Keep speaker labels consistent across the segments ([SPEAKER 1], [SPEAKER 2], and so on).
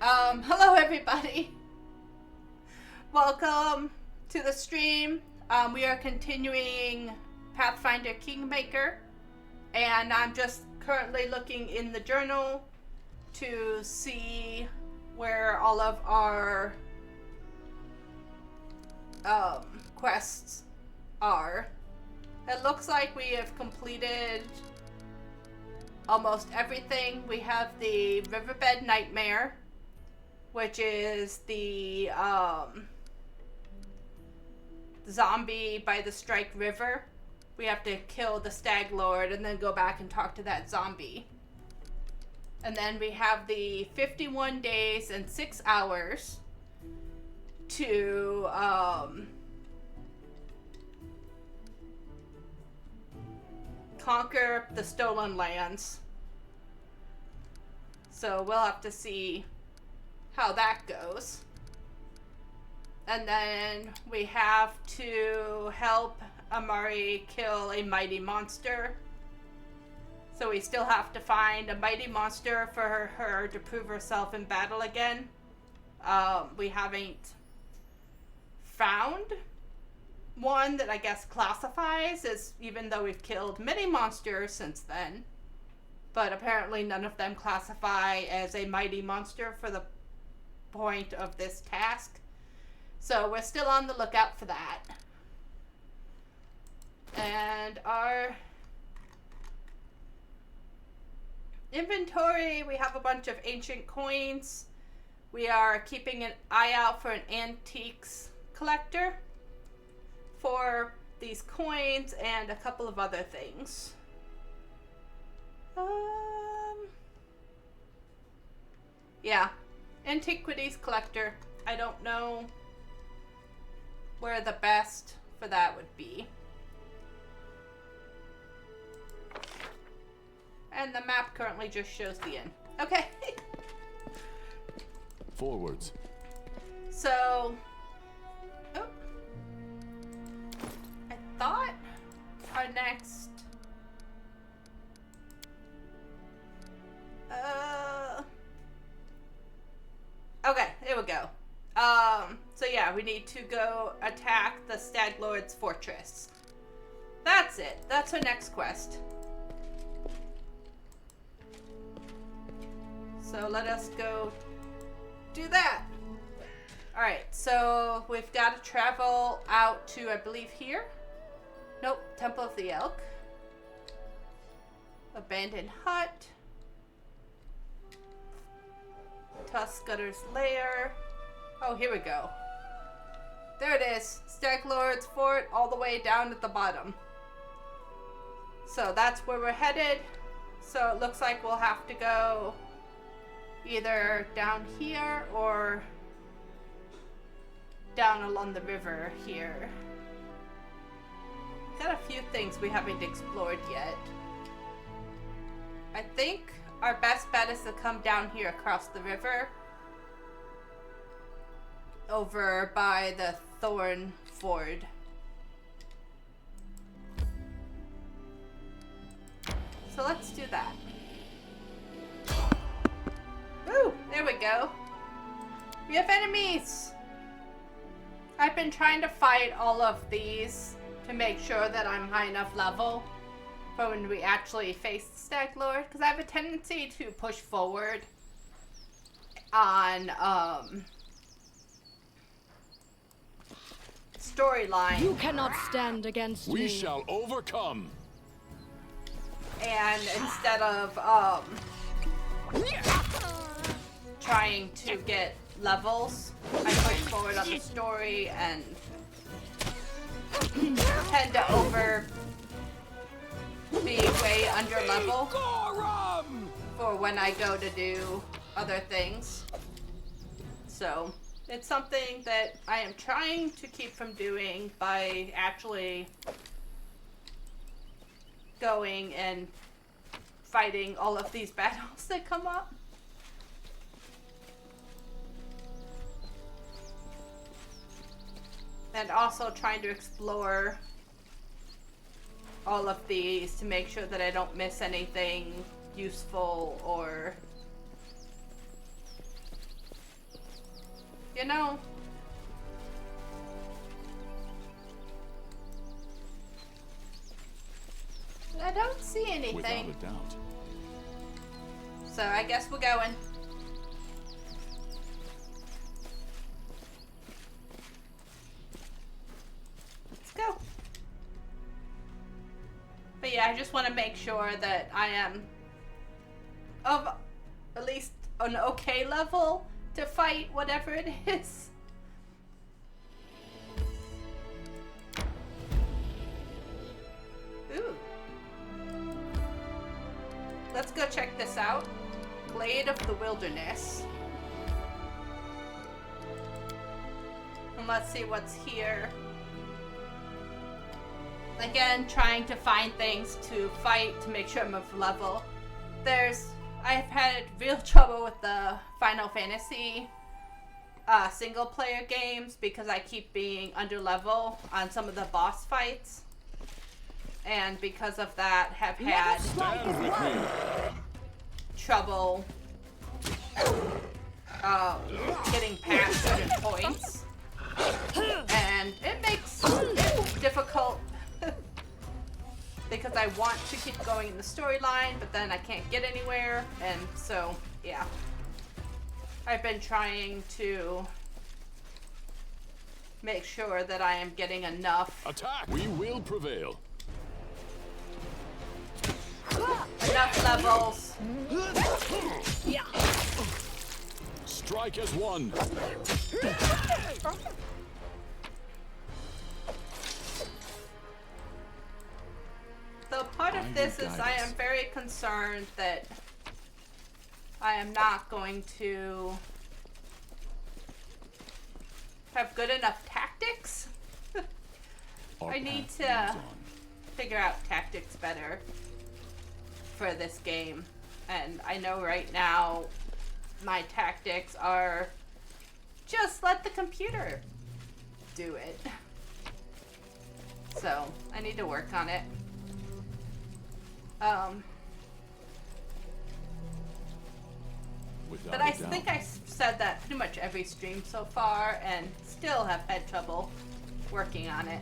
[SPEAKER 1] Hello everybody. Welcome to the stream. We are continuing Pathfinder Kingmaker, and I'm just currently looking in the journal to see where all of our quests are. It looks like we have completed almost everything. We have the Riverbed Nightmare, which is the zombie by the Strike River. We have to kill the Stag Lord and then go back and talk to that zombie. And then we have the 51 days and 6 hours to conquer the Stolen Lands. So we'll have to see how that goes. And then we have to help Amari kill a mighty monster. So we still have to find a mighty monster for her to prove herself in battle again. We haven't found one that I guess classifies as, even though we've killed many monsters since then. But apparently none of them classify as a mighty monster for the point of this task. So we're still on the lookout for that. And our inventory, we have a bunch of ancient coins. We are keeping an eye out for an antiques collector for these coins and a couple of other things. Yeah, antiquities collector. I don't know where the best for that would be. And the map currently just shows the inn. Okay.
[SPEAKER 2] Forwards.
[SPEAKER 1] So, oh, I thought our next, okay, there we go. So yeah, we need to go attack the Stag Lord's fortress. That's it. That's our next quest. So let us go do that. Alright, so we've got to travel out to, I believe, here. Nope, Temple of the Elk. Abandoned Hut. Tuskgutter's Lair. Oh, here we go. There it is. Stag Lord's Fort all the way down at the bottom. So that's where we're headed. So it looks like we'll have to go either down here or down along the river here. Got a few things we haven't explored yet. I think our best bet is to come down here across the river over by the Thorn Ford. So let's do that. Woo! There we go. We have enemies! I've been trying to fight all of these to make sure that I'm high enough level for when we actually face the Stag Lord, because I have a tendency to push forward on storyline.
[SPEAKER 3] You cannot stand against me.
[SPEAKER 2] We shall overcome.
[SPEAKER 1] And instead of trying to get levels, I push forward on the story and tend to be way under level for when I go to do other things. So it's something that I am trying to keep from doing by actually going and fighting all of these battles that come up. And also trying to explore all of these to make sure that I don't miss anything useful or You know, I don't see anything.
[SPEAKER 2] Without a doubt.
[SPEAKER 1] So I guess we're going. Let's go. But yeah, I just want to make sure that I am of at least an okay level to fight whatever it is. Ooh. Let's go check this out. Glade of the Wilderness. And let's see what's here. Again, trying to find things to fight to make sure I'm of level. I've had real trouble with the Final Fantasy single player games because I keep being under level on some of the boss fights. And because of that, have had trouble getting past certain points. And it makes it difficult because I want to keep going in the storyline, but then I can't get anywhere, and so, yeah. I've been trying to make sure that I am getting enough.
[SPEAKER 2] Attack! We will prevail.
[SPEAKER 1] Enough levels.
[SPEAKER 3] Yeah.
[SPEAKER 2] Strike as one.
[SPEAKER 1] So part of this is I am very concerned that I am not going to have good enough tactics. I need to figure out tactics better for this game. And I know right now my tactics are just let the computer do it. So I need to work on it. But I think I said that pretty much every stream so far and still have had trouble working on it.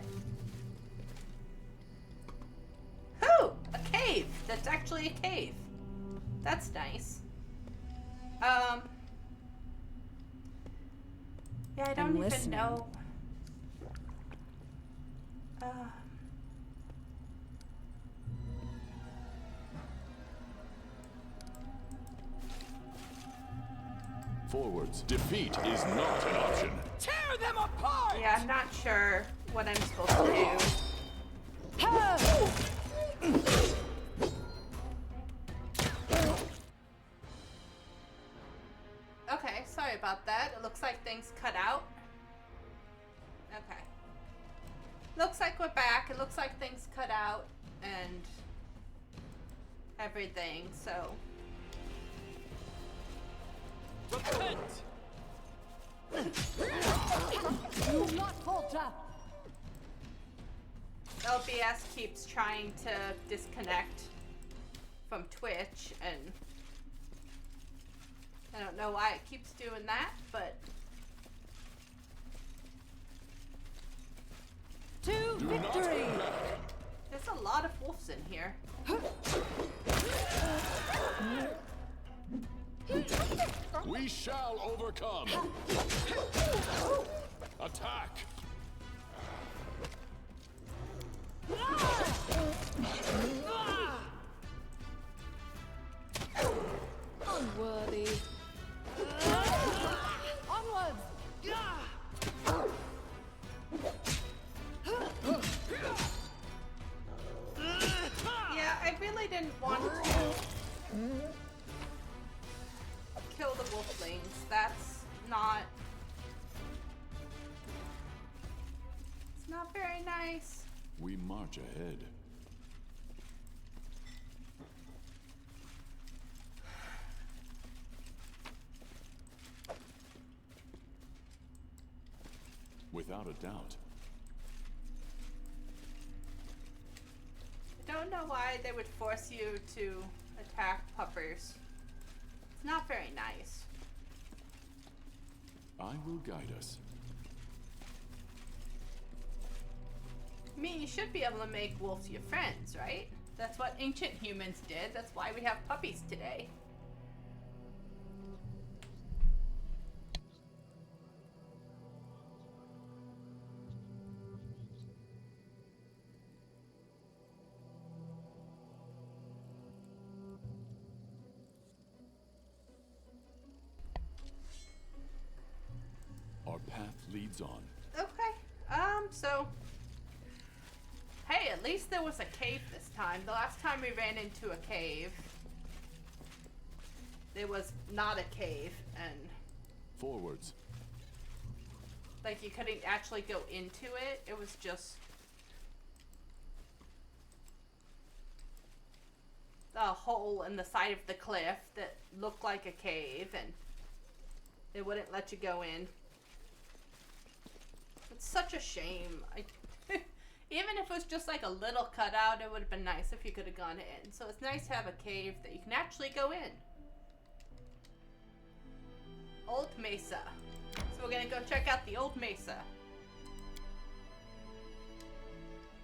[SPEAKER 1] Ooh, a cave. That's actually a cave. That's nice. Yeah, I don't even know.
[SPEAKER 2] Forwards. Defeat is not an option.
[SPEAKER 4] Tear them apart!
[SPEAKER 1] Yeah, I'm not sure what I'm supposed to do. Okay, sorry about that. It looks like things cut out. Okay. Looks like we're back. It looks like things cut out and everything, so...
[SPEAKER 4] Repent!
[SPEAKER 3] Do not falter.
[SPEAKER 1] LBS keeps trying to disconnect from Twitch, and I don't know why it keeps doing that, but...
[SPEAKER 3] To victory!
[SPEAKER 1] There's a lot of wolves in here.
[SPEAKER 2] We shall overcome. Attack!
[SPEAKER 3] Unworthy. Onwards!
[SPEAKER 1] Yeah, I really didn't want to kill the wolflings. That's not... It's not very nice.
[SPEAKER 2] We march ahead. Without a doubt.
[SPEAKER 1] I don't know why they would force you to attack puppers. It's not very nice.
[SPEAKER 2] I will guide us.
[SPEAKER 1] I mean, you should be able to make wolves your friends, right? That's what ancient humans did. That's why we have puppies today.
[SPEAKER 2] Our path leads on.
[SPEAKER 1] Okay. So hey, at least there was a cave this time. The last time we ran into a cave, there was not a cave, and
[SPEAKER 2] Forwards.
[SPEAKER 1] like you couldn't actually go into it. It was just a hole in the side of the cliff that looked like a cave, and they wouldn't let you go in. It's such a shame. Even if it was just like a little cutout, it would have been nice if you could have gone in. So it's nice to have a cave that you can actually go in. Old Mesa. So we're gonna go check out the Old Mesa.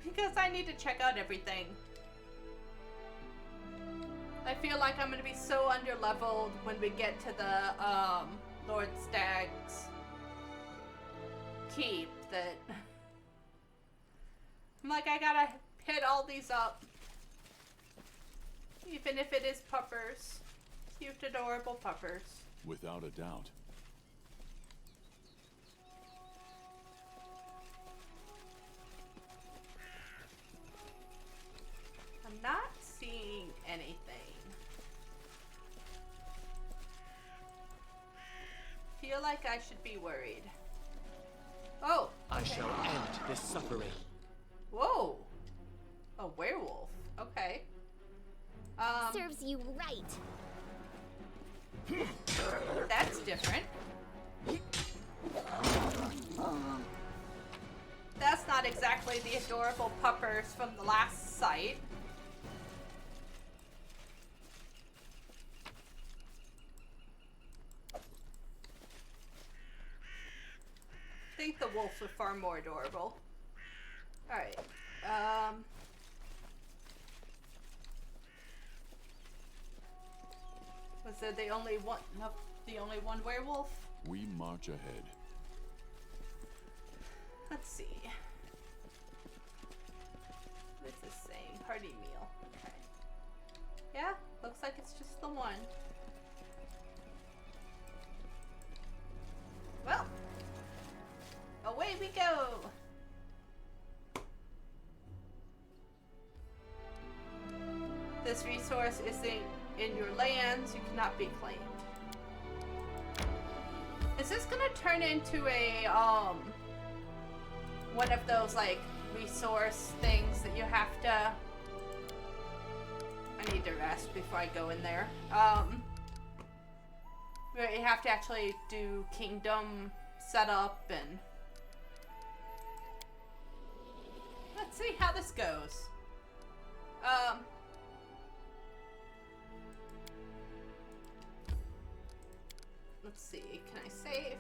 [SPEAKER 1] Because I need to check out everything. I feel like I'm gonna be so underleveled when we get to the Lord Stag's keep that I'm like, I gotta hit all these up. Even if it is puppers. Cute, adorable puppers.
[SPEAKER 2] Without a doubt.
[SPEAKER 1] I'm not seeing anything. Feel like I should be worried. Oh!
[SPEAKER 5] I
[SPEAKER 1] okay.
[SPEAKER 5] shall end this suffering.
[SPEAKER 1] Whoa! A werewolf. Okay.
[SPEAKER 6] Serves you right.
[SPEAKER 1] That's different. That's not exactly the adorable puppers from the last site. I think the wolves are far more adorable. Alright. Was there the only one? No, the only one werewolf?
[SPEAKER 2] We march ahead.
[SPEAKER 1] Let's see. What's this saying? Hearty meal. Okay. Yeah, looks like it's just the one. Well, away we go. This resource isn't in your lands. You cannot be claimed. Is this gonna turn into a one of those like resource things that you have to? I need to rest before I go in there. Where you have to actually do kingdom setup and let's see how this goes. Let's see, can I save?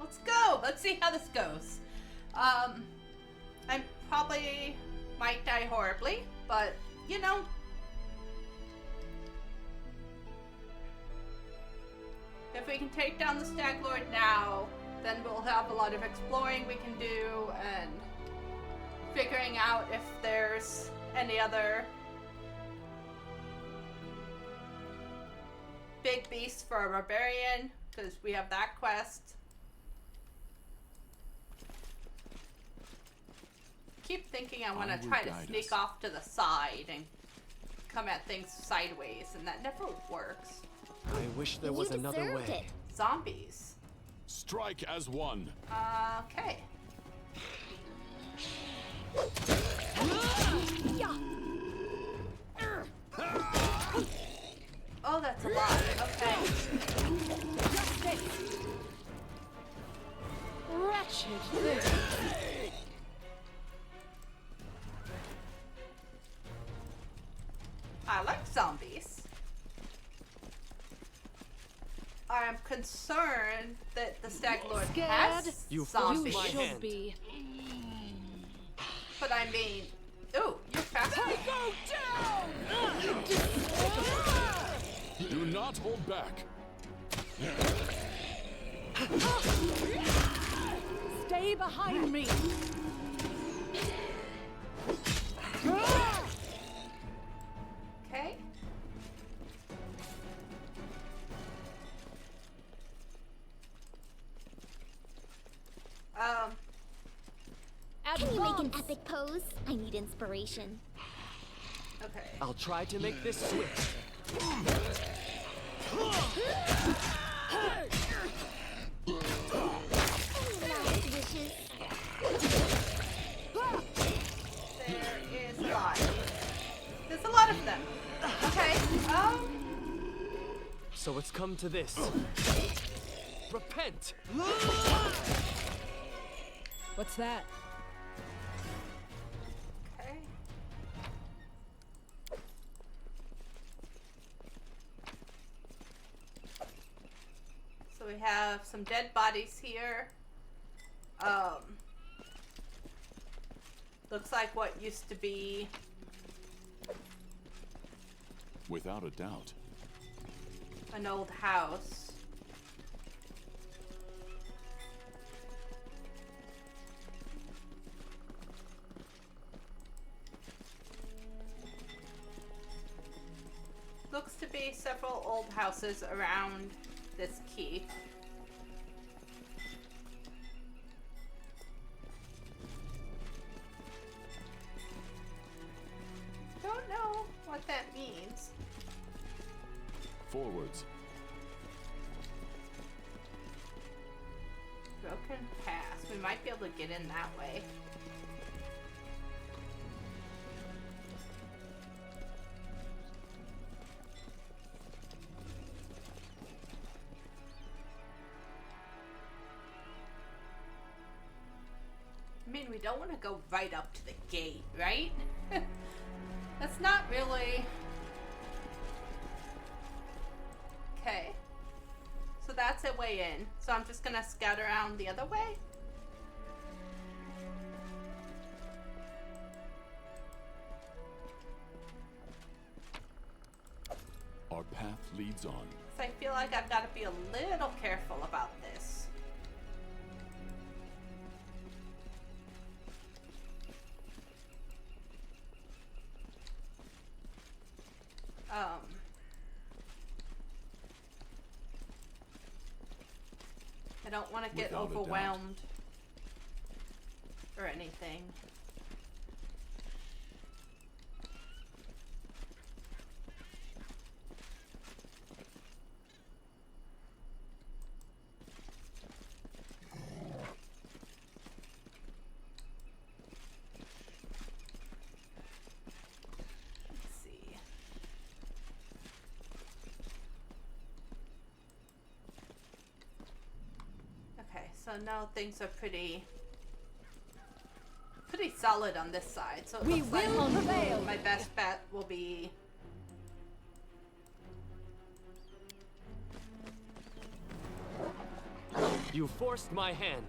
[SPEAKER 1] Let's go! Let's see how this goes. I probably might die horribly, but you know. If we can take down the Stag Lord now, then we'll have a lot of exploring we can do and figuring out if there's any other big beasts for a barbarian, because we have that quest. Keep thinking I want to try to sneak off to the side and come at things sideways, and that never works.
[SPEAKER 5] I wish there was another way.
[SPEAKER 6] It.
[SPEAKER 1] Zombies.
[SPEAKER 2] Strike as one.
[SPEAKER 1] Okay. Oh, that's a lot. Okay.
[SPEAKER 3] Wretched thing.
[SPEAKER 1] I like zombies. I'm concerned that the Stag Lord
[SPEAKER 3] Scared?
[SPEAKER 1] has
[SPEAKER 5] You
[SPEAKER 1] zombies.
[SPEAKER 5] forced my
[SPEAKER 3] Should
[SPEAKER 5] hand.
[SPEAKER 3] be.
[SPEAKER 1] But I mean, ooh, you're fast.
[SPEAKER 4] Go down!
[SPEAKER 2] Do not hold back.
[SPEAKER 3] Stay behind me.
[SPEAKER 1] Okay.
[SPEAKER 6] Can you make an
[SPEAKER 3] Advance.
[SPEAKER 6] epic pose? I need inspiration.
[SPEAKER 1] Okay.
[SPEAKER 5] I'll try to make this swift.
[SPEAKER 6] Last wishes.
[SPEAKER 1] There is a lot. There's a lot of them. Okay.
[SPEAKER 5] So it's come to this. Repent!
[SPEAKER 3] What's that?
[SPEAKER 1] Okay. So we have some dead bodies here. Looks like what used to be
[SPEAKER 2] Without a doubt.
[SPEAKER 1] an old house. Looks to be several old houses around this keep. Don't know what that means.
[SPEAKER 2] Forwards.
[SPEAKER 1] Broken pass. We might be able to get in that way. I mean, we don't want to go right up to the gate, right? That's not really... Okay. So that's a way in. So I'm just gonna scout around the other way.
[SPEAKER 2] Our path leads on.
[SPEAKER 1] So I feel like I've got to be a little careful about this. I don't want to get
[SPEAKER 2] Without a doubt.
[SPEAKER 1] overwhelmed or anything. Let's see. Okay, so now things are pretty solid on this side. So it
[SPEAKER 3] We
[SPEAKER 1] looks like
[SPEAKER 3] will prevail.
[SPEAKER 1] my best bet will be
[SPEAKER 5] You forced my hand.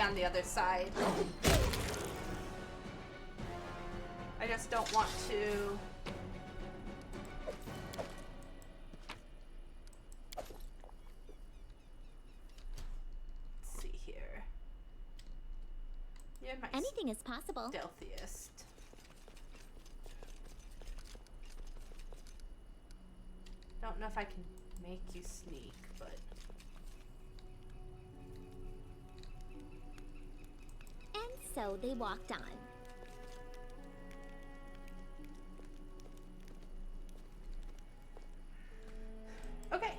[SPEAKER 1] on the other side. I just don't want to. Let's see here. You're my
[SPEAKER 6] Anything is possible.
[SPEAKER 1] stealthiest. Don't know if I can make you sneak, but
[SPEAKER 6] And so they walked on.
[SPEAKER 1] okay.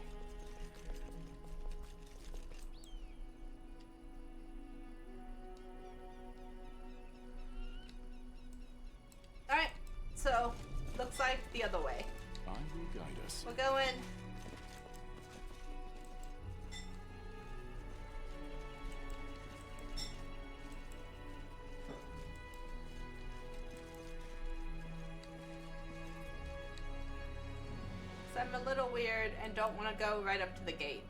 [SPEAKER 1] All right. So looks like the other way.
[SPEAKER 2] I will guide us.
[SPEAKER 1] We'll go in. So I'm I'm a little weird and don't want to go right up to the gate.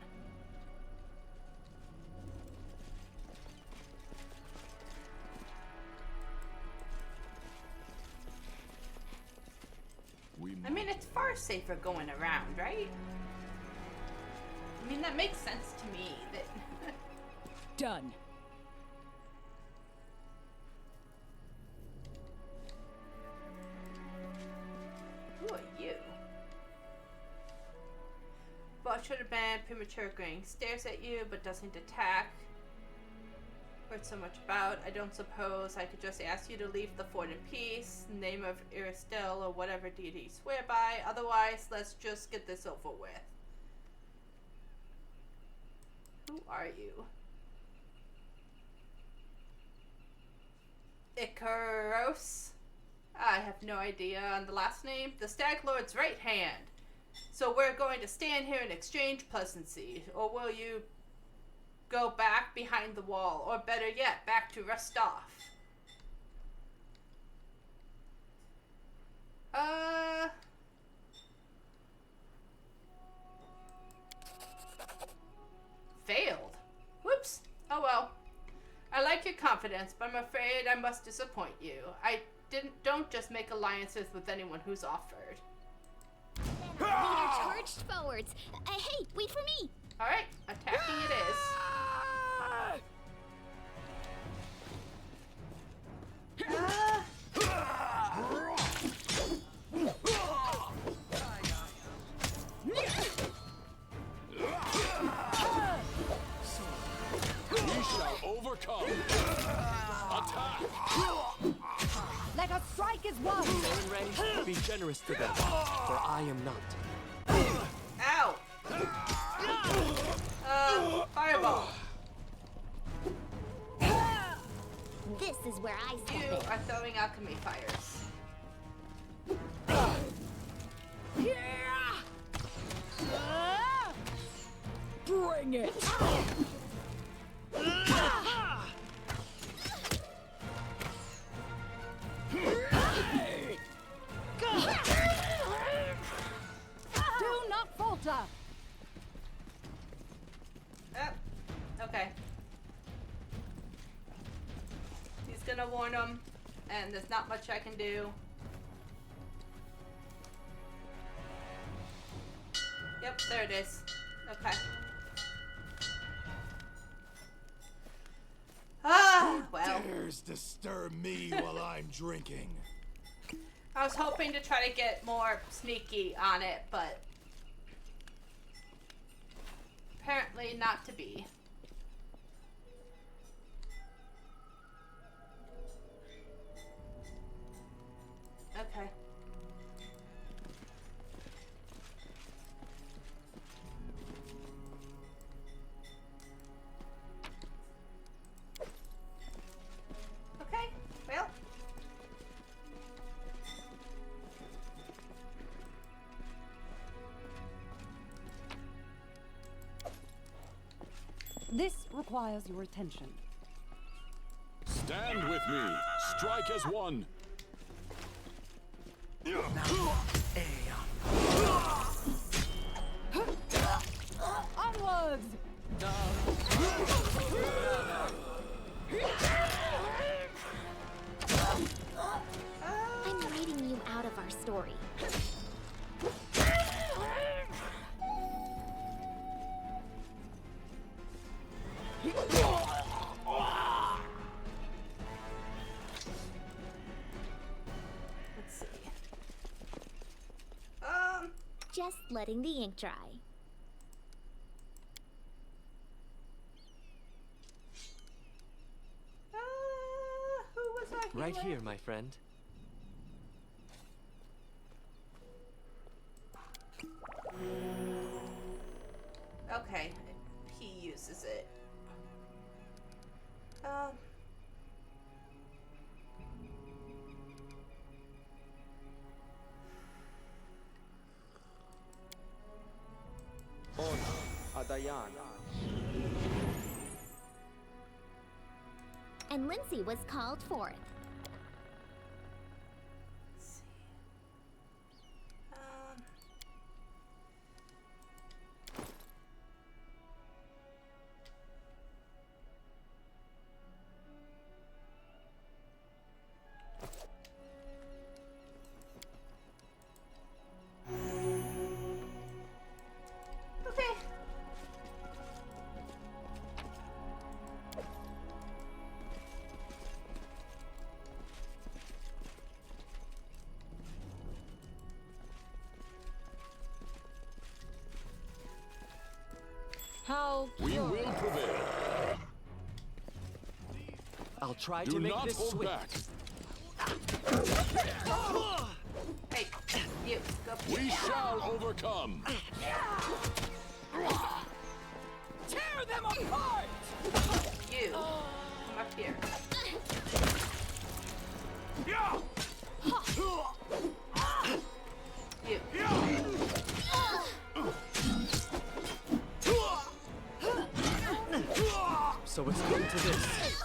[SPEAKER 1] I mean, it's far safer going around, right? I mean, that makes sense to me. That
[SPEAKER 3] Done.
[SPEAKER 1] Who are you? Bot should have been premature agreeing. Stares at you, but doesn't attack. Heard so much about. I don't suppose I could just ask you to leave the fort in peace. Name of Iristel or whatever deity you swear by. Otherwise, let's just get this over with. Who are you? Ikaros? I have no idea on the last name. The Stag Lord's right hand. So we're going to stand here and exchange pleasantries, or will you go back behind the wall, or better yet, back to Rostov? Failed. Whoops. Oh well. I like your confidence, but I'm afraid I must disappoint you. Don't just make alliances with anyone who's offered.
[SPEAKER 6] Leader charged forwards. Hey, wait for me.
[SPEAKER 1] Alright, attacking it is.
[SPEAKER 2] We shall overcome. Attack!
[SPEAKER 3] Let us strike as one.
[SPEAKER 5] Aaron Ray, be generous to them, for I am not.
[SPEAKER 1] Ow! Fireball.
[SPEAKER 6] This is where I
[SPEAKER 1] You
[SPEAKER 6] step in.
[SPEAKER 1] are throwing alchemy fires.
[SPEAKER 3] Bring it. Do not falter.
[SPEAKER 1] Okay. He's gonna warn him, and there's not much I can do. Yep, there it is. Okay. Well.
[SPEAKER 7] Dares disturb me while I'm drinking.
[SPEAKER 1] I was hoping to try to get more sneaky on it, but apparently not to be. Okay. Okay, well.
[SPEAKER 3] This requires your attention.
[SPEAKER 2] Stand with me. Strike as one.
[SPEAKER 3] Onwards!
[SPEAKER 6] I'm reading you out of our story.
[SPEAKER 1] Let's see.
[SPEAKER 6] Just letting the ink dry.
[SPEAKER 1] Who was I?
[SPEAKER 5] Right here, my friend.
[SPEAKER 1] Okay, he uses it.
[SPEAKER 6] And Lindsay was called forth.
[SPEAKER 1] Let's see.
[SPEAKER 3] How
[SPEAKER 2] We will prevail.
[SPEAKER 5] I'll try
[SPEAKER 2] Do
[SPEAKER 5] to make
[SPEAKER 2] not
[SPEAKER 5] this
[SPEAKER 2] hold
[SPEAKER 5] swift.
[SPEAKER 2] back.
[SPEAKER 1] Hey, you, go
[SPEAKER 2] We
[SPEAKER 1] here.
[SPEAKER 2] shall overcome.
[SPEAKER 4] Tear them apart!
[SPEAKER 1] You, come up here. You.
[SPEAKER 5] So it's come to this.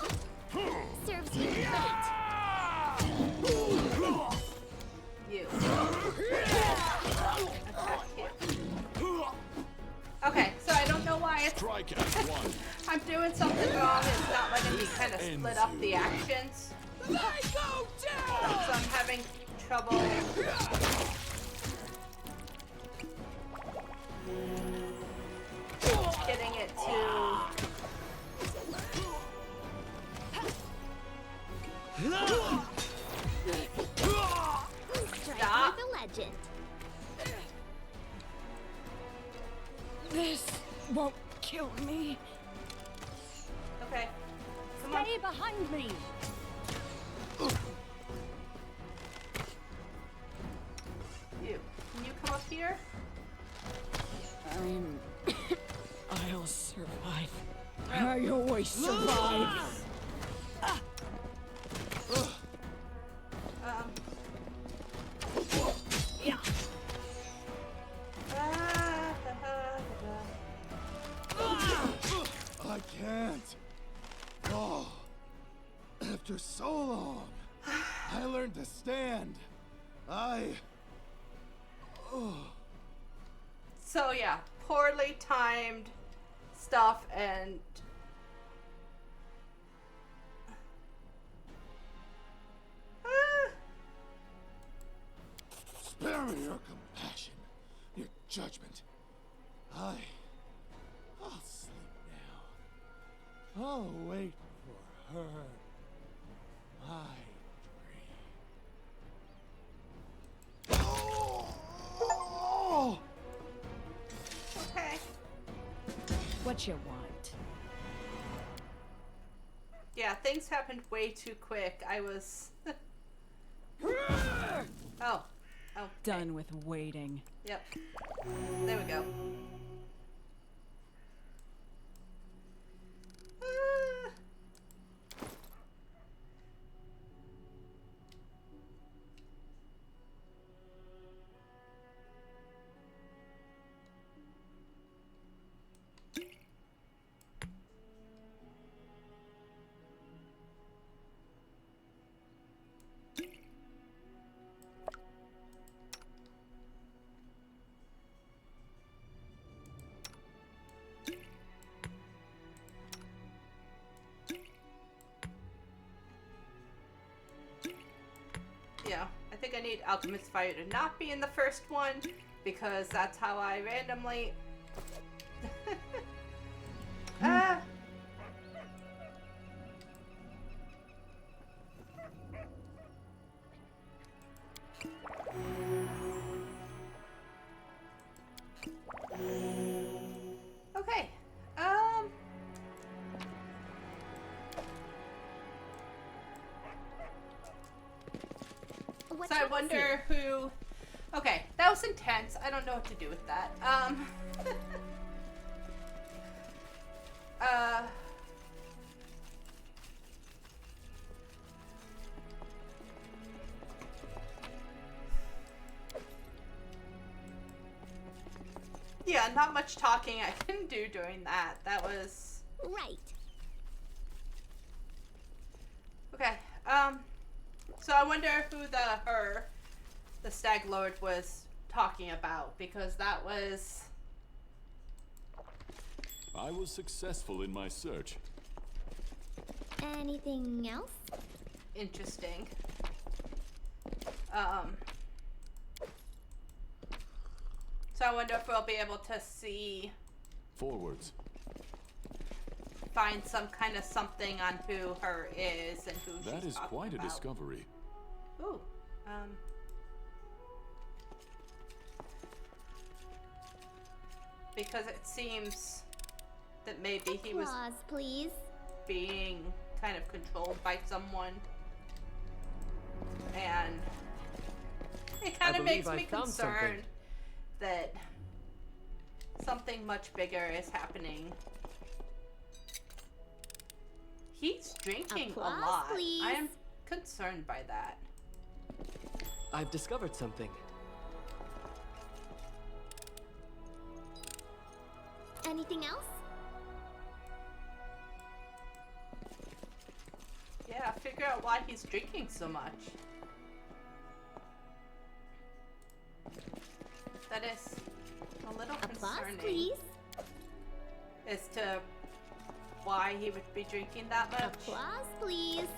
[SPEAKER 6] Serves you right.
[SPEAKER 1] You. Attack him. Okay, so I don't know why it's
[SPEAKER 2] Strike as one.
[SPEAKER 1] I'm doing something wrong. It's not letting me kind of split up the actions.
[SPEAKER 4] I go down!
[SPEAKER 1] So I'm having trouble. Getting it to.
[SPEAKER 6] Strike
[SPEAKER 1] Stop.
[SPEAKER 6] with a legend.
[SPEAKER 3] this won't kill me.
[SPEAKER 1] Okay. Come on.
[SPEAKER 3] Stay behind me.
[SPEAKER 1] You. Can you come up here?
[SPEAKER 3] I'll survive. I always survive.
[SPEAKER 1] Yeah.
[SPEAKER 7] I can't. Oh, after so long, I learned to stand.
[SPEAKER 1] So yeah, poorly timed stuff and
[SPEAKER 7] Spare me your compassion, your judgment. I'll sleep now. I'll wait for her. My dream. Oh!
[SPEAKER 1] okay.
[SPEAKER 3] What you want?
[SPEAKER 1] Yeah, things happened way too quick. I was Oh. Oh.
[SPEAKER 3] Done with waiting.
[SPEAKER 1] Yep. There we go. Ah. Yeah, I think I need Alchemist Fire to not be in the first one because that's how I randomly. Ah. Okay.
[SPEAKER 6] What's
[SPEAKER 1] So I
[SPEAKER 6] wrong with you?
[SPEAKER 1] wonder who. Okay, that was intense. I don't know what to do with that. Yeah, not much talking I can do during that. That was
[SPEAKER 6] Right.
[SPEAKER 1] okay. So I wonder who the Stag Lord was talking about because that was
[SPEAKER 2] I was successful in my search.
[SPEAKER 6] Anything else?
[SPEAKER 1] interesting. So I wonder if we'll be able to
[SPEAKER 2] Forwards.
[SPEAKER 1] find some kind of something on who her is and who
[SPEAKER 2] That
[SPEAKER 1] she's
[SPEAKER 2] is
[SPEAKER 1] talking
[SPEAKER 2] quite a
[SPEAKER 1] about.
[SPEAKER 2] discovery.
[SPEAKER 1] Ooh. Because it seems that maybe he was
[SPEAKER 6] Applause, please.
[SPEAKER 1] being kind of controlled by someone. And it kind of makes me concerned that something much bigger is happening. He's drinking
[SPEAKER 6] Applause,
[SPEAKER 1] a lot.
[SPEAKER 6] please.
[SPEAKER 1] I am concerned by that.
[SPEAKER 5] I've discovered something.
[SPEAKER 6] Anything else?
[SPEAKER 1] Yeah, figure out why he's drinking so much. That is a little
[SPEAKER 6] Applause,
[SPEAKER 1] concerning.
[SPEAKER 6] please.
[SPEAKER 1] As to why he would be drinking that much.
[SPEAKER 6] Applause, please.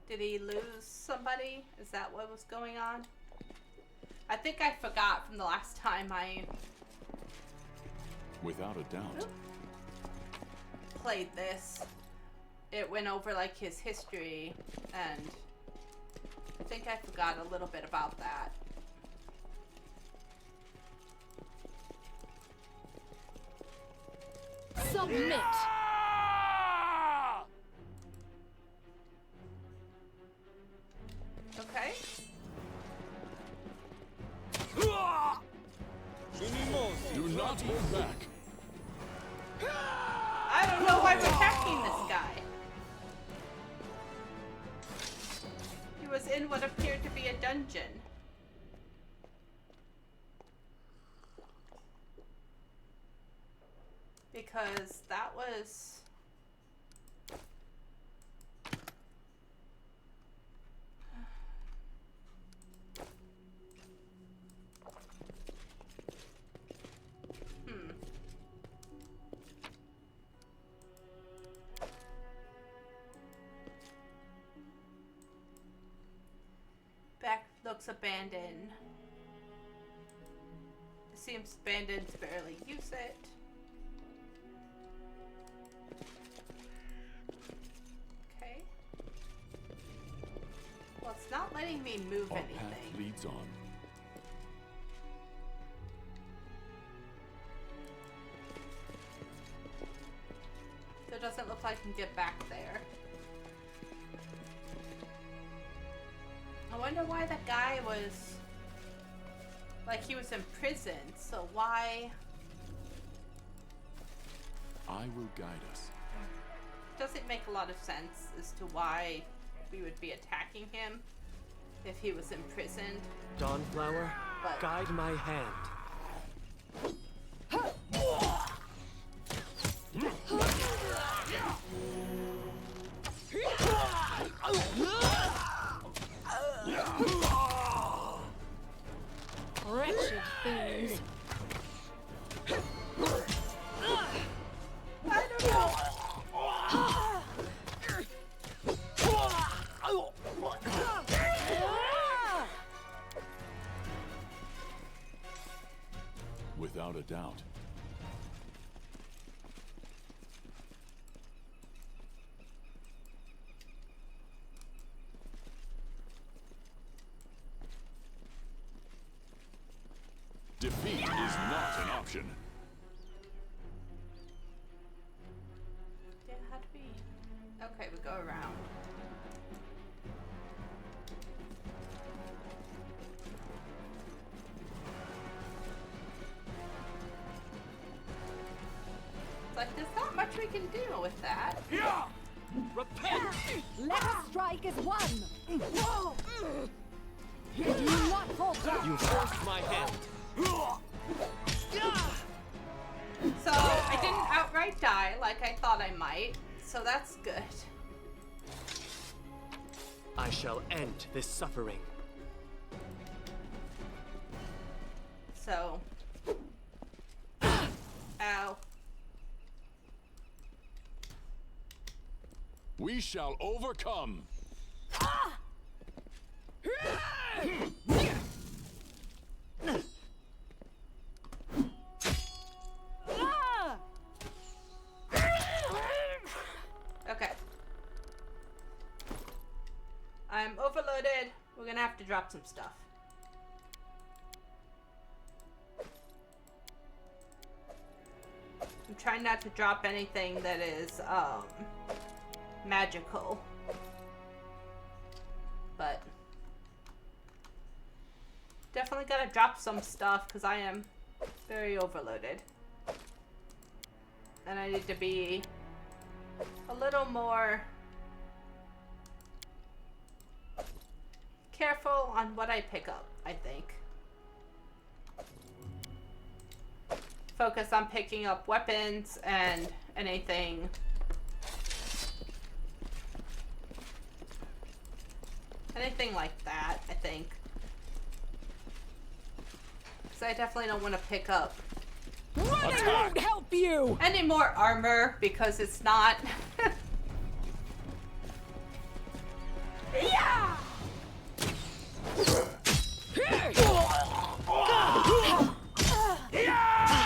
[SPEAKER 1] Did he lose somebody? Is that what was going on? I think I forgot from the last time I
[SPEAKER 2] Without a doubt.
[SPEAKER 1] played this. It went over like his history, and I think I forgot a little bit about that.
[SPEAKER 3] Submit!
[SPEAKER 1] Okay.
[SPEAKER 2] Do not hold back.
[SPEAKER 1] I don't know why we're attacking this guy. He was in what appeared to be a dungeon. Because that was... Back looks abandoned. It seems abandoned to barely use it. Okay. Well, it's not letting me move
[SPEAKER 2] Our path
[SPEAKER 1] anything.
[SPEAKER 2] leads on.
[SPEAKER 1] So it doesn't look like I can get back there. I wonder why that guy was... like he was in prison, so why...
[SPEAKER 2] I will guide us.
[SPEAKER 1] Doesn't make a lot of sense as to why we would be attacking him if he was imprisoned.
[SPEAKER 5] Dawnflower,
[SPEAKER 1] But-
[SPEAKER 5] guide my hand.
[SPEAKER 3] Wretched things.
[SPEAKER 1] I don't know.
[SPEAKER 2] Without a doubt. Defeat is not an option.
[SPEAKER 1] Yeah, how do we... okay, we go around. It's like, there's not much we can do with that.
[SPEAKER 5] Repent!
[SPEAKER 3] Let us strike as one! Do not falter!
[SPEAKER 5] You forced my hand.
[SPEAKER 1] So, I didn't outright die like I thought I might, so that's good.
[SPEAKER 5] I shall end this suffering.
[SPEAKER 1] So... ow.
[SPEAKER 2] We shall overcome.
[SPEAKER 1] Okay. I'm overloaded. We're gonna have to drop some stuff. I'm trying not to drop anything that is magical. But definitely gotta drop some stuff because I am very overloaded. And I need to be a little more careful on what I pick up, I think. Focus on picking up weapons and anything like that, I think. Because I definitely don't want to pick up
[SPEAKER 4] Running won't help you!
[SPEAKER 1] any more armor because it's not.
[SPEAKER 4] Yeah! Yeah!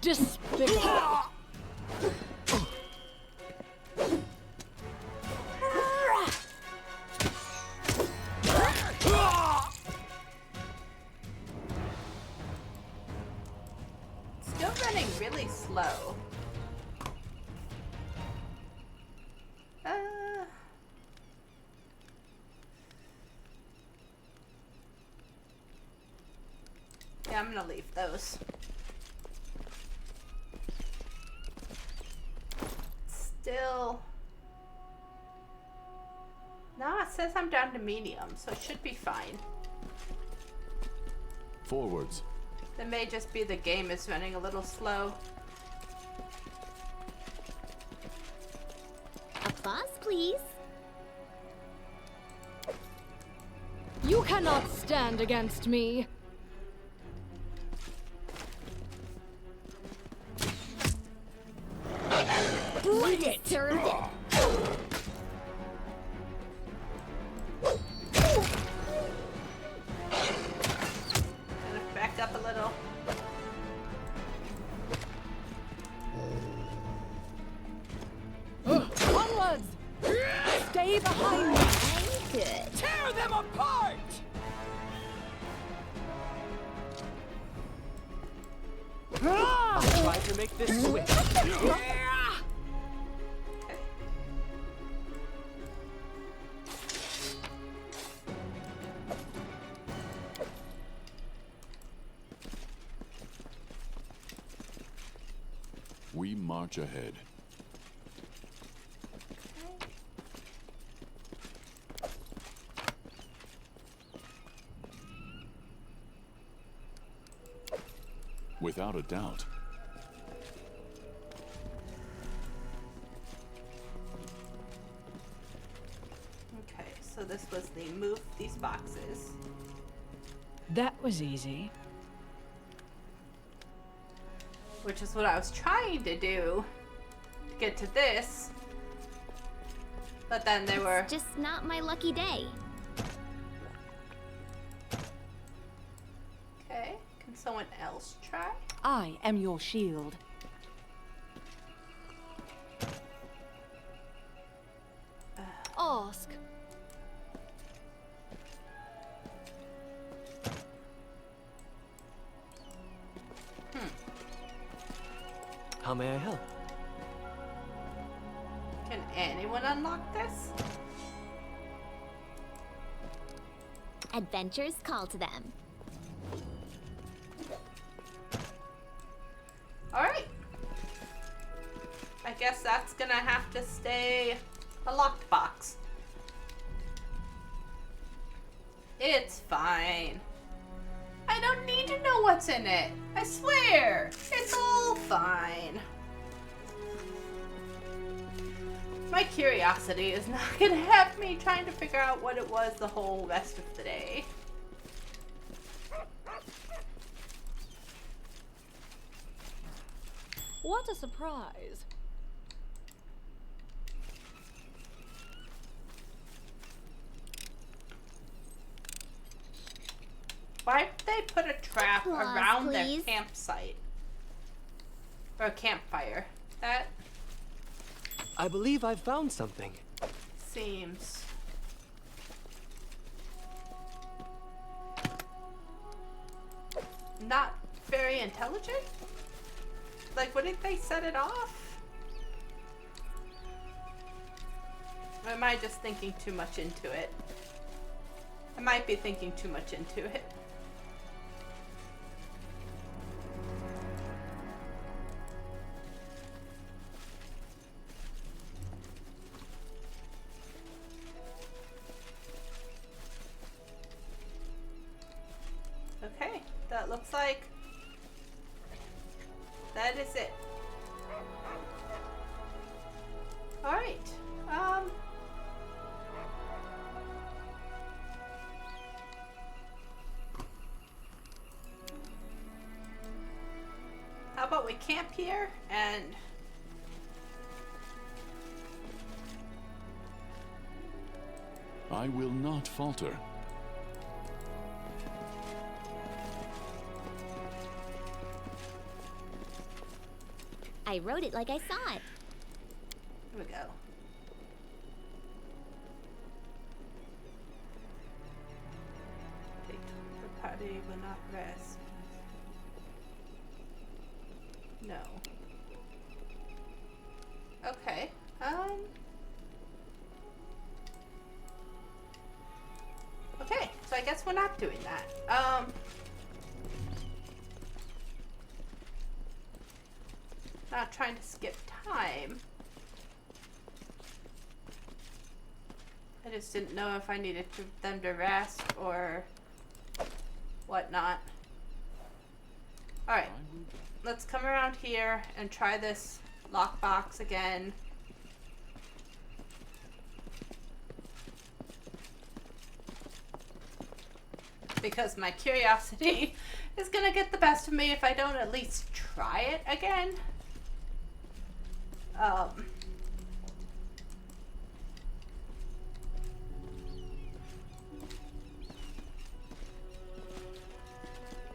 [SPEAKER 3] Despicable.
[SPEAKER 1] Still running really slow. Yeah, I'm gonna leave those. Still. No, it says I'm down to medium, so it should be fine.
[SPEAKER 2] Forwards.
[SPEAKER 1] That may just be the game is running a little slow.
[SPEAKER 6] Applause, please.
[SPEAKER 3] You cannot stand against me.
[SPEAKER 6] Bring it! Serve it.
[SPEAKER 1] Gonna back up a little.
[SPEAKER 3] Onwards! Stay behind me.
[SPEAKER 6] I'm good.
[SPEAKER 4] Tear them apart!
[SPEAKER 5] I'll try to make this switch.
[SPEAKER 2] We march ahead. Without a doubt.
[SPEAKER 1] Okay, so this was the move these boxes.
[SPEAKER 3] That was easy.
[SPEAKER 1] Which is what I was trying to do to get to this. But then they were.
[SPEAKER 6] Just not my lucky day.
[SPEAKER 1] Okay, can someone else try?
[SPEAKER 3] I am your shield. Ask.
[SPEAKER 5] How may I help?
[SPEAKER 1] Can anyone unlock this?
[SPEAKER 6] Adventures call to them.
[SPEAKER 1] Alright. I guess that's gonna have to stay a locked box. It's fine. I don't need to know what's in it. I swear. It's all fine. My curiosity is not gonna have me trying to figure out what it was the whole rest of the day.
[SPEAKER 3] What a surprise.
[SPEAKER 1] Why did they put a trap
[SPEAKER 6] Applause,
[SPEAKER 1] around
[SPEAKER 6] please.
[SPEAKER 1] their campsite? Or a campfire? That
[SPEAKER 5] I believe I've found something.
[SPEAKER 1] seems not very intelligent? Like, wouldn't they set it off? Or am I just thinking too much into it? I might be thinking too much into it. Okay, that looks like that is it. All right. How about we camp here and
[SPEAKER 2] I will not falter.
[SPEAKER 6] I wrote it like I saw it.
[SPEAKER 1] here we go. The party will not rest. No. Okay. Okay, so I guess we're not doing that. Not trying to skip time. I just didn't know if I needed them to rest or whatnot. Alright, let's come around here and try this lockbox again. Because my curiosity is gonna get the best of me if I don't at least try it again.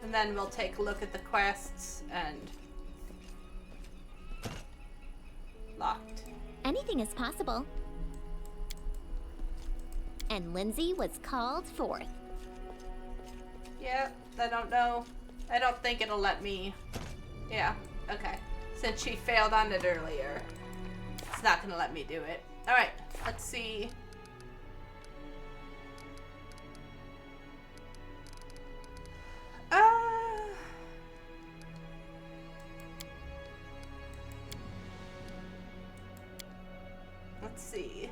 [SPEAKER 1] And then we'll take a look at the quests and locked.
[SPEAKER 6] Anything is possible. And Lindsay was called forth.
[SPEAKER 1] Yep, I don't know. I don't think it'll let me. Yeah, okay. Since she failed on it earlier, it's not gonna let me do it. Alright, let's see. Let's see.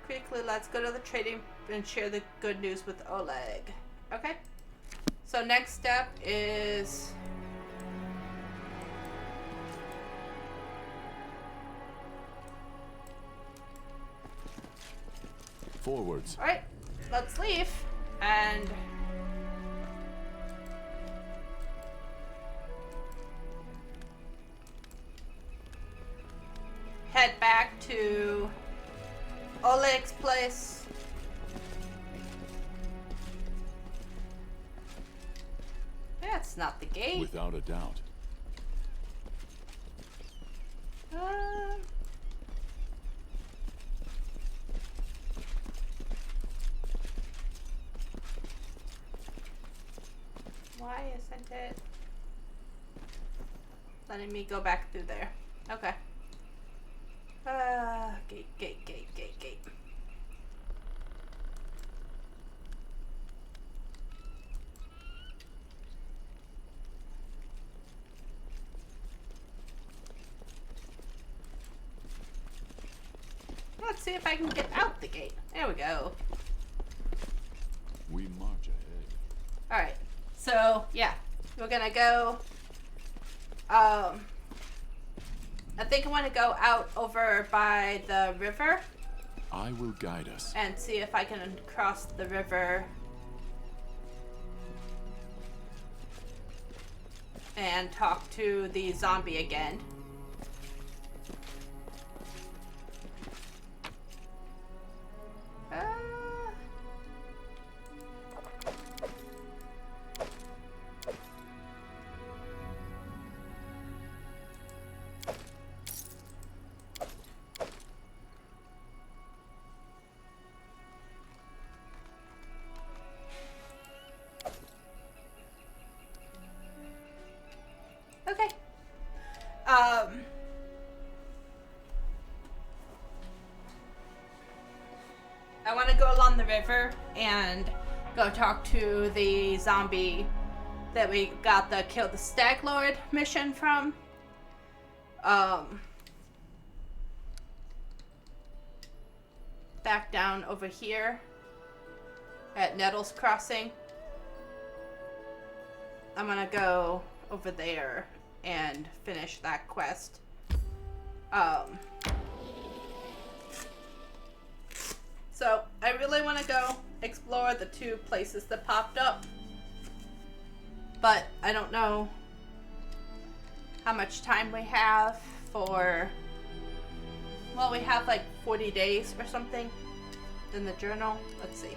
[SPEAKER 1] Quickly, let's go to the trading and share the good news with Oleg. Okay. So next step is
[SPEAKER 2] Forwards.
[SPEAKER 1] all right. Let's leave and head back to Oleg's place. That's not the gate.
[SPEAKER 2] Without a doubt.
[SPEAKER 1] Why isn't it letting me go back through there? Okay. Gate. Let's see if I can get out the gate. There we go.
[SPEAKER 2] We march ahead.
[SPEAKER 1] Alright. So, yeah. We're gonna go. I think I want to go out over by the river.
[SPEAKER 2] I will guide us.
[SPEAKER 1] And see if I can cross the river and talk to the zombie again. I want to go along the river and go talk to the zombie that we got the kill the Stag Lord mission from. Back down over here at Nettles Crossing. I'm gonna go over there and finish that quest. So I really want to go explore the 2 places that popped up, but I don't know how much time we have for. Well, we have like 40 days or something in the journal. Let's see.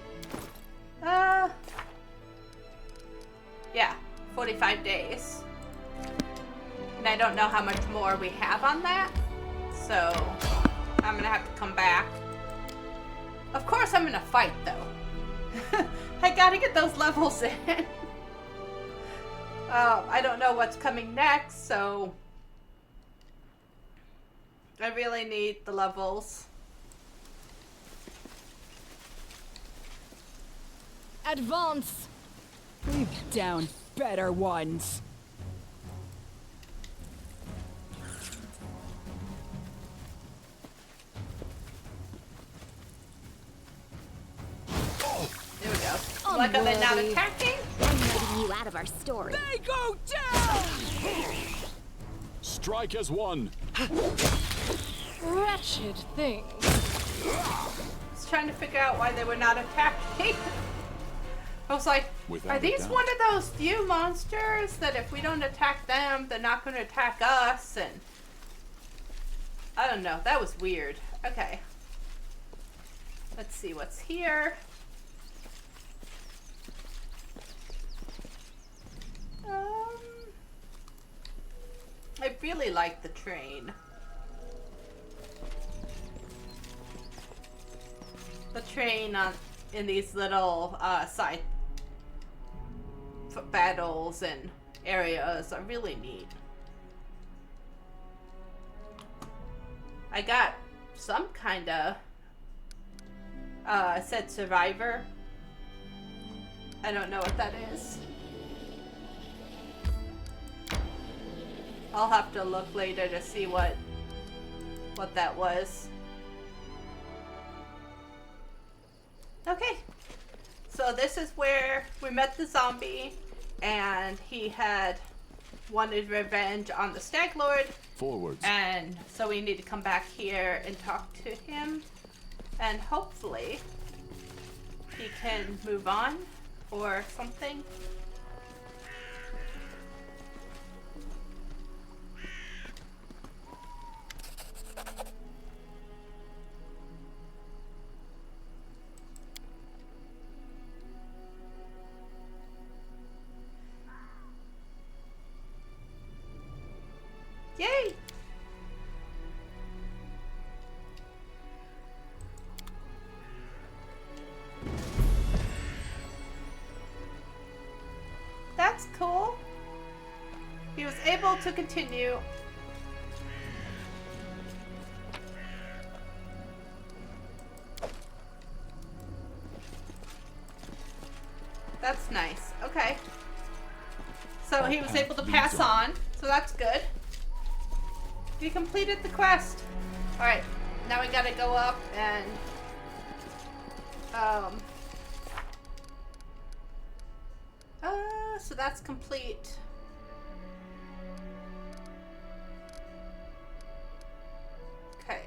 [SPEAKER 1] Yeah, 45 days. And I don't know how much more we have on that, so I'm gonna have to come back. Of course I'm gonna fight though. I gotta get those levels in. I don't know what's coming next, so I really need the levels.
[SPEAKER 3] Advance!
[SPEAKER 4] We've down better ones.
[SPEAKER 1] There we go. Like, are they not
[SPEAKER 3] Unworthy.
[SPEAKER 1] attacking?
[SPEAKER 6] I'm letting you out of our story.
[SPEAKER 4] They go down!
[SPEAKER 2] Strike as one.
[SPEAKER 3] Wretched things.
[SPEAKER 1] I was trying to figure out why they were not attacking. I was like,
[SPEAKER 2] Without
[SPEAKER 1] are
[SPEAKER 2] a
[SPEAKER 1] these
[SPEAKER 2] doubt.
[SPEAKER 1] one of those few monsters that if we don't attack them, they're not going to attack us? And I don't know. That was weird. Okay. Let's see what's here. I really like the train. The train in these little side battles and areas are really neat. I got some kind of said survivor. I don't know what that is. I'll have to look later to see what that was. Okay, so this is where we met the zombie, and he had wanted revenge on the Stag Lord,
[SPEAKER 2] Forwards.
[SPEAKER 1] and so we need to come back here and talk to him, and hopefully he can move on or something. Yay! That's cool. He was able to continue. That's nice. Okay. So he was able to pass on, so that's good. We completed the quest. Alright, now we gotta go up and so that's complete. Okay.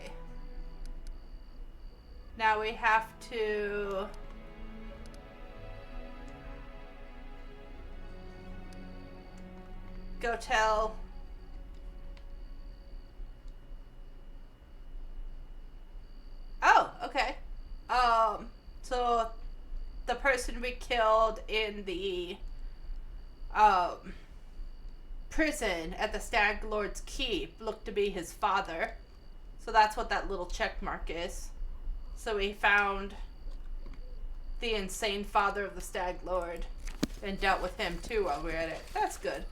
[SPEAKER 1] Now we have to go tell okay. So the person we killed in the prison at the Stag Lord's Keep looked to be his father. So that's what that little check mark is. So we found the insane father of the Stag Lord and dealt with him too while we were at it. That's good.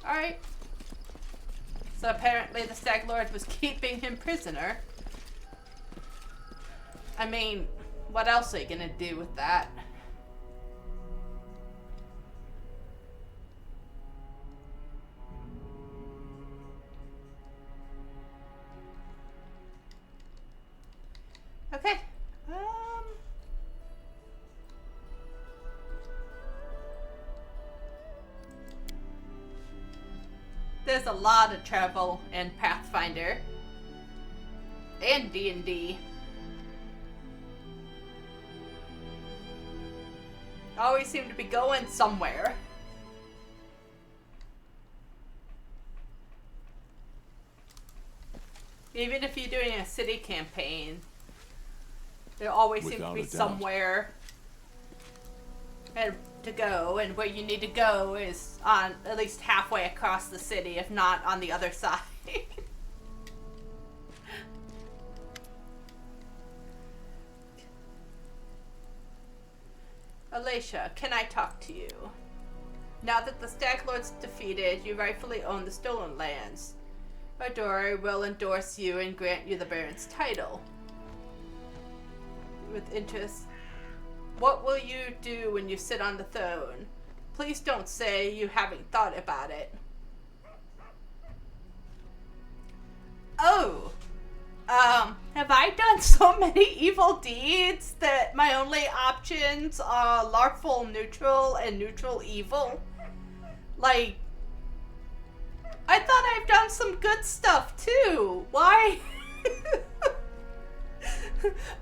[SPEAKER 1] Alright. So apparently the Stag Lord was keeping him prisoner. I mean, what else are you gonna do with that? Okay. There's a lot of travel in Pathfinder and D&D. Always seem to be going somewhere. Even if you're doing a city campaign, there always seems to be somewhere to go, and where you need to go is on at least halfway across the city, if not on the other side. Alicia, can I talk to you? Now that the Stag Lord's defeated, you rightfully own the stolen lands. Adora will endorse you and grant you the Baron's title. With interest. What will you do when you sit on the throne? Please don't say you haven't thought about it. Oh. Have I done so many evil deeds that my only options are lawful neutral and neutral evil? Like, I thought I've done some good stuff too. Why?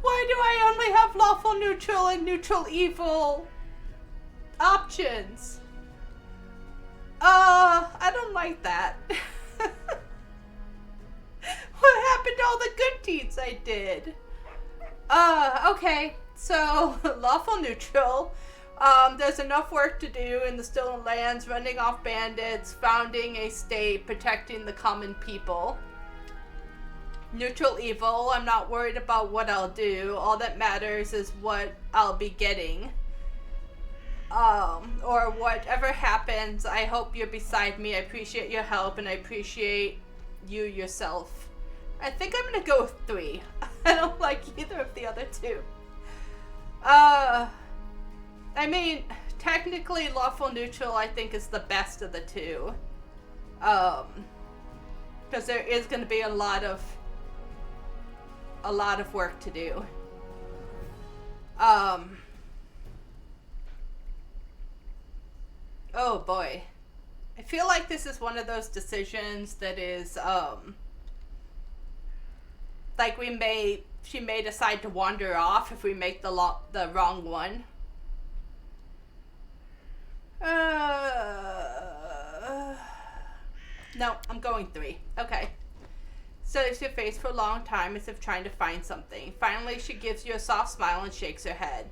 [SPEAKER 1] Why do I only have lawful neutral and neutral evil options? I don't like that. What happened to all the good deeds I did? Okay. So, lawful neutral. There's enough work to do in the stolen lands, running off bandits, founding a state, protecting the common people. Neutral evil, I'm not worried about what I'll do. All that matters is what I'll be getting. Or whatever happens, I hope you're beside me. I appreciate your help, and I appreciate you yourself. I think I'm gonna go with 3. I don't like either of the other 2. I mean, technically lawful neutral I think is the best of the 2. Because there is gonna be a lot of work to do. Oh boy. I feel like this is one of those decisions that is, like she may decide to wander off if we make the wrong one. No, I'm going 3. Okay. Studies your face for a long time as if trying to find something. Finally, she gives you a soft smile and shakes her head.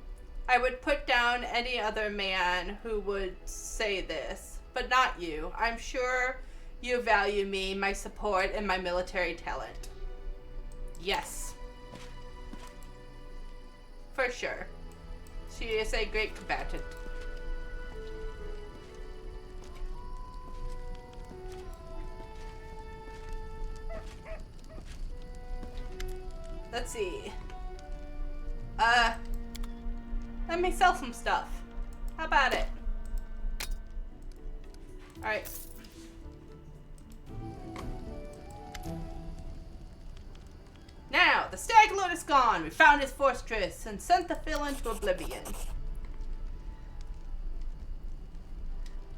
[SPEAKER 1] I would put down any other man who would say this, but not you. I'm sure you value me, my support, and my military talent. Yes. For sure. She is a great combatant. Let's see. Let me sell some stuff. How about it? Alright. Now, the Stag Lord is gone. We found his fortress and sent the villain to oblivion.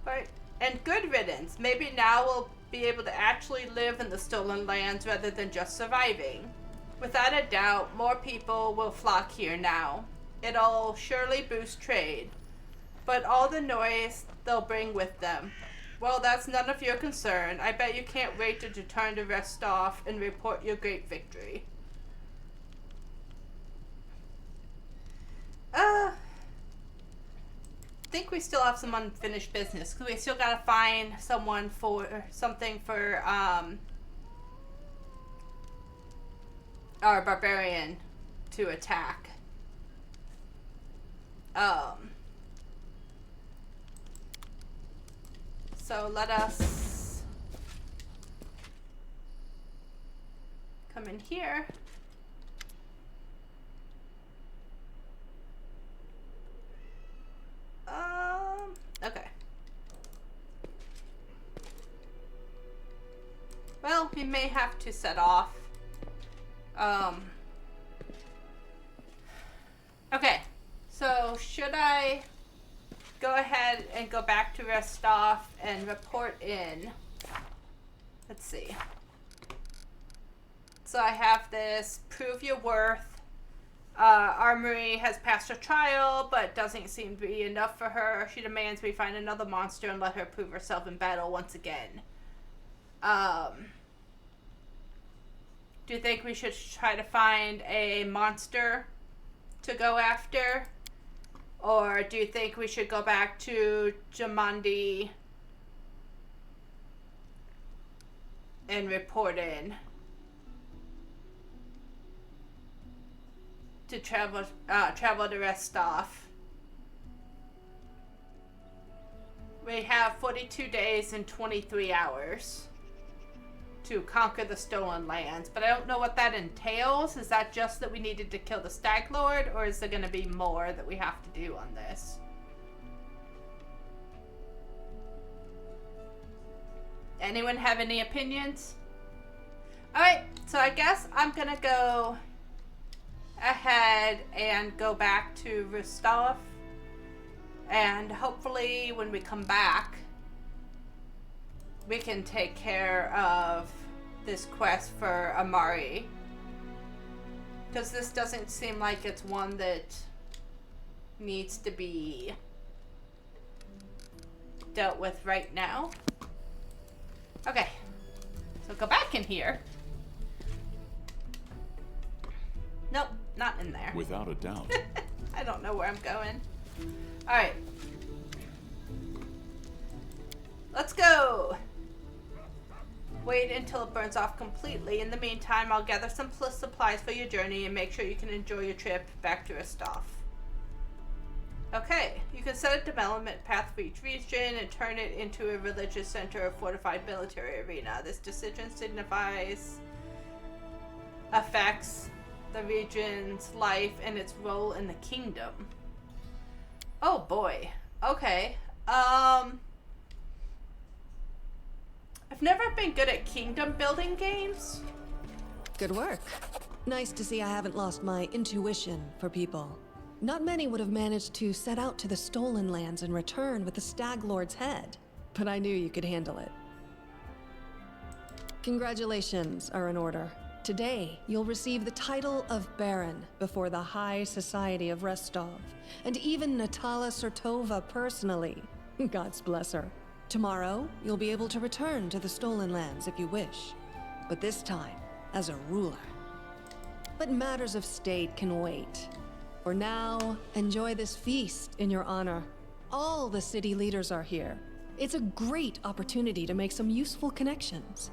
[SPEAKER 1] Right. And good riddance. Maybe now we'll be able to actually live in the stolen lands rather than just surviving. Without a doubt, more people will flock here now. It'll surely boost trade. But all the noise they'll bring with them. Well, that's none of your concern. I bet you can't wait to turn the rest off and report your great victory. I think we still have some unfinished business. Because we still gotta find someone for something for our barbarian to attack. So let us come in here. Okay. Well, we may have to set off. Okay. So, should I go ahead and go back to Rostov and report in? Let's see. So I have this, prove your worth. Armory has passed her trial, but doesn't seem to be enough for her. She demands we find another monster and let her prove herself in battle once again. Do you think we should try to find a monster to go after? Or do you think we should go back to Jamandi and report in? To travel to Rostov. We have 42 days and 23 hours to conquer the stolen lands, but I don't know what that entails. Is that just that we needed to kill the Stag Lord, or is there going to be more that we have to do on this? Anyone have any opinions? Alright, so I guess I'm gonna go ahead and go back to Rostov, and hopefully when we come back we can take care of this quest for Amari, because this doesn't seem like it's one that needs to be dealt with right now. Okay, so go back in here. Nope, not in there.
[SPEAKER 2] Without a doubt.
[SPEAKER 1] I don't know where I'm going. Alright. Let's go! Wait until it burns off completely. In the meantime, I'll gather some supplies for your journey and make sure you can enjoy your trip back to Rostov. Okay, you can set a development path for each region and turn it into a religious center or fortified military arena. This decision affects the region's life and its role in the kingdom. Oh boy. Okay. I've never been good at kingdom building games.
[SPEAKER 8] Good work. Nice to see I haven't lost my intuition for people. Not many would have managed to set out to the stolen lands and return with the Stag Lord's head, but I knew you could handle it. Congratulations are in order. Today, you'll receive the title of Baron before the High Society of Rostov, and even Natala Sertova personally. God's bless her. Tomorrow, you'll be able to return to the stolen lands if you wish, but this time as a ruler. But matters of state can wait. For now, enjoy this feast in your honor. All the city leaders are here. It's a great opportunity to make some useful connections.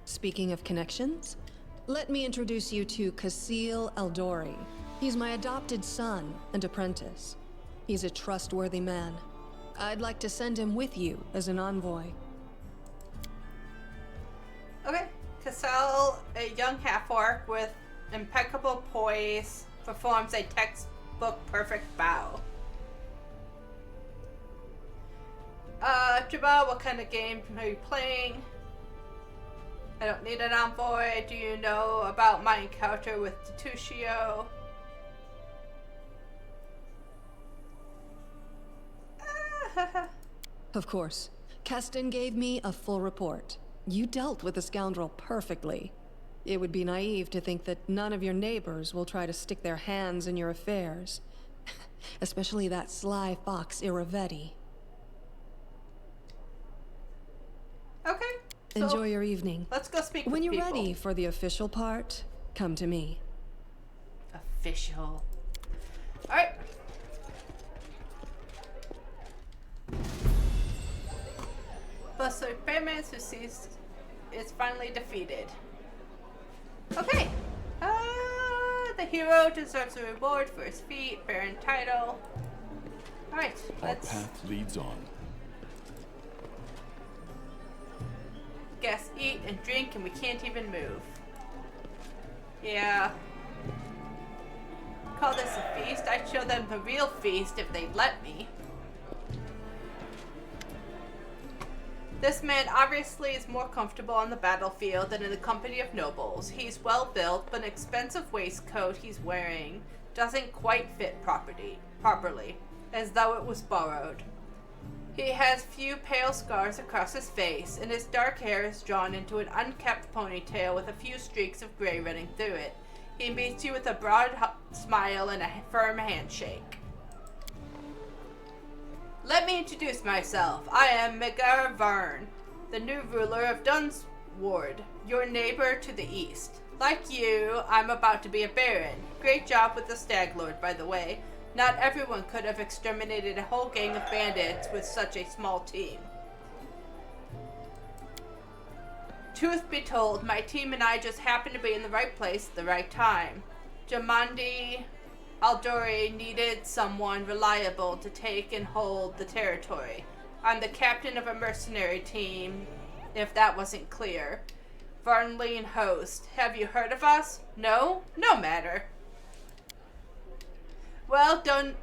[SPEAKER 8] Speaking of connections, let me introduce you to Kasil Eldori. He's my adopted son and apprentice. He's a trustworthy man. I'd like to send him with you as an envoy.
[SPEAKER 1] Okay. Kassel, a young half-orc with impeccable poise, performs a textbook perfect bow. Jabba, what kind of game are you playing? I don't need an envoy. Do you know about my encounter with Tushio?
[SPEAKER 8] Of course. Keston gave me a full report. You dealt with the scoundrel perfectly. It would be naive to think that none of your neighbors will try to stick their hands in your affairs. Especially that sly fox Iravetti.
[SPEAKER 1] Okay. So
[SPEAKER 8] enjoy your evening.
[SPEAKER 1] Let's go speak with
[SPEAKER 8] When you're
[SPEAKER 1] people.
[SPEAKER 8] ready for the official part, come to me.
[SPEAKER 1] Official. Alright. But so experiments who sees is finally defeated. Okay. The hero deserves a reward for his feat, Baron title. Alright,
[SPEAKER 2] Our
[SPEAKER 1] let's
[SPEAKER 2] path leads on.
[SPEAKER 1] get and drink and we can't even move. Yeah. Call this a feast? I'd show them the real feast if they'd let me. This man obviously is more comfortable on the battlefield than in the company of nobles. He's well built, but an expensive waistcoat he's wearing doesn't quite fit properly, as though it was borrowed. He has few pale scars across his face, and his dark hair is drawn into an unkempt ponytail with a few streaks of gray running through it. He meets you with a broad smile and a firm handshake. Let me introduce myself. I am Megar Vern, the new ruler of Dunsward, your neighbor to the east. Like you, I'm about to be a baron. Great job with the Stag Lord, by the way. Not everyone could have exterminated a whole gang of bandits with such a small team. Truth be told, my team and I just happened to be in the right place at the right time. Jamandi Aldori needed someone reliable to take and hold the territory. I'm the captain of a mercenary team, if that wasn't clear. Varnlean host. Have you heard of us? No? No matter. Well, done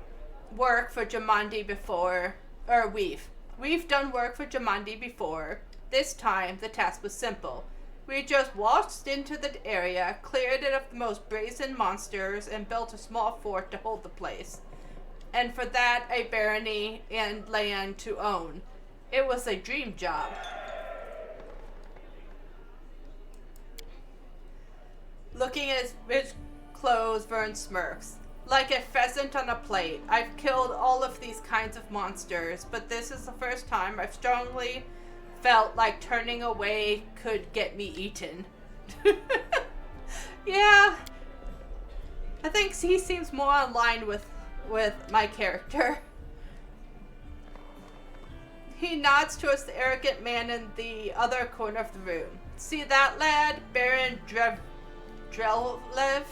[SPEAKER 1] work for Jamandi before, or we've done work for Jamandi before. This time, the task was simple. We just waltzed into the area, cleared it of the most brazen monsters, and built a small fort to hold the place. And for that, a barony and land to own. It was a dream job. Looking at his rich clothes, Vern smirks. Like a pheasant on a plate. I've killed all of these kinds of monsters, but this is the first time I've strongly felt like turning away could get me eaten. Yeah. I think he seems more in line with my character. He nods towards the arrogant man in the other corner of the room. See that lad? Baron Drelev?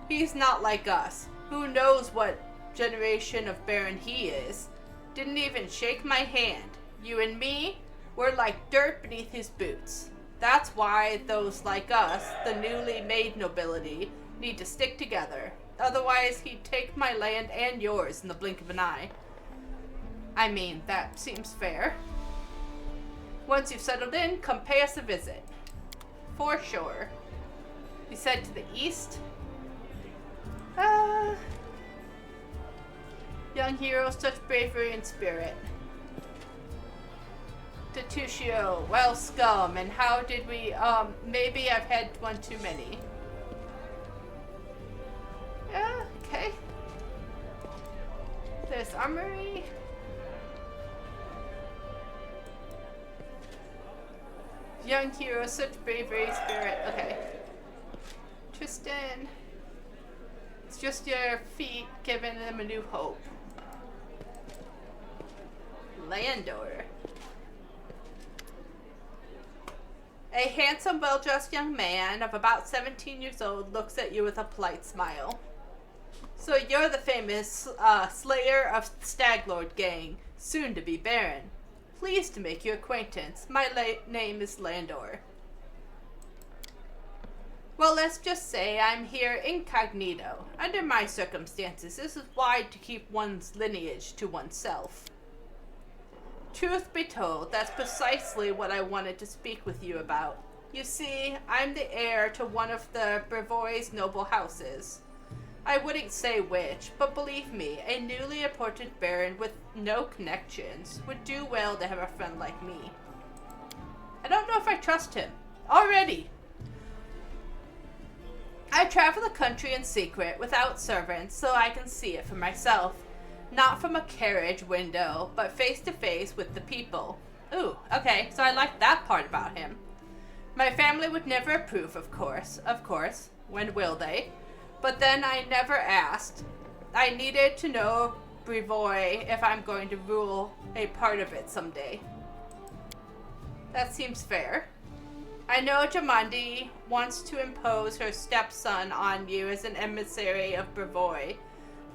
[SPEAKER 1] He's not like us. Who knows what generation of Baron he is? Didn't even shake my hand. You and me, we're like dirt beneath his boots. That's why those like us, the newly made nobility, need to stick together. Otherwise, he'd take my land and yours in the blink of an eye. I mean, that seems fair. Once you've settled in, come pay us a visit. For sure. You said to the east? Young hero, such bravery and spirit. Tatushio, well scum, and how did we, maybe I've had one too many. Yeah, okay. There's armory. Young hero, such bravery, spirit. Okay. Tristan. It's just your feet giving them a new hope. Landor. A handsome, well-dressed young man of about 17 years old looks at you with a polite smile. So you're the famous slayer of Stag Lord gang, soon to be Baron. Pleased to make your acquaintance. My name is Landor. Well, let's just say I'm here incognito. Under my circumstances, this is wise to keep one's lineage to oneself. Truth be told, that's precisely what I wanted to speak with you about. You see, I'm the heir to one of the Brevois noble houses. I wouldn't say which, but believe me, a newly appointed baron with no connections would do well to have a friend like me. I don't know if I trust him. Already! I travel the country in secret, without servants, so I can see it for myself. Not from a carriage window, but face to face with the people. Ooh, okay, so I like that part about him. My family would never approve, of course. When will they? But then I never asked. I needed to know Brevois if I'm going to rule a part of it someday. That seems fair. I know Jamandi wants to impose her stepson on you as an emissary of Brevois.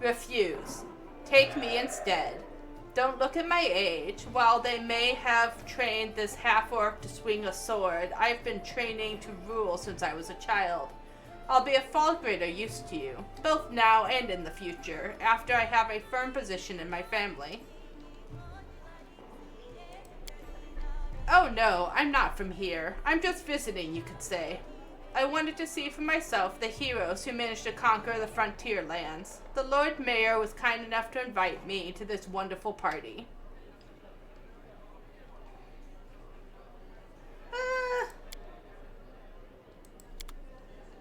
[SPEAKER 1] Refuse. Take me instead. Don't look at my age. While they may have trained this half-orc to swing a sword, I've been training to rule since I was a child. I'll be a fall greater used to you, both now and in the future, after I have a firm position in my family. Oh no, I'm not from here. I'm just visiting, you could say. I wanted to see for myself the heroes who managed to conquer the frontier lands. The Lord Mayor was kind enough to invite me to this wonderful party.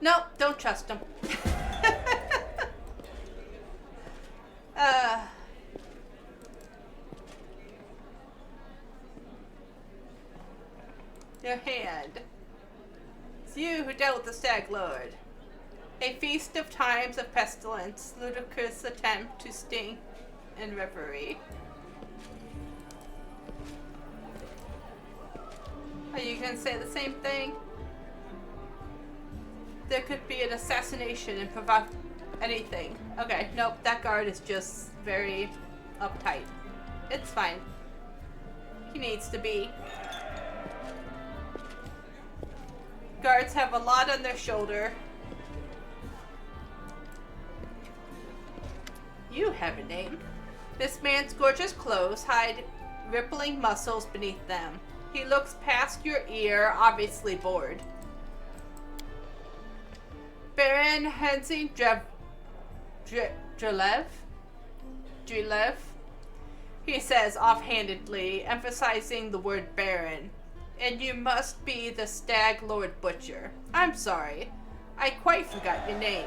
[SPEAKER 1] Nope, don't trust him. Your hand. It's you who dealt with the Stag Lord. A feast of times of pestilence, ludicrous attempt to sting and reverie. Are you gonna say the same thing? There could be an assassination and provoke anything. Okay, nope, that guard is just very uptight. It's fine. He needs to be. Guards have a lot on their shoulder. You have a name. This man's gorgeous clothes hide rippling muscles beneath them. He looks past your ear, obviously bored. Baron Hensing Drilev? He says offhandedly, emphasizing the word Baron. And you must be the Stag Lord Butcher. I'm sorry. I quite forgot your name.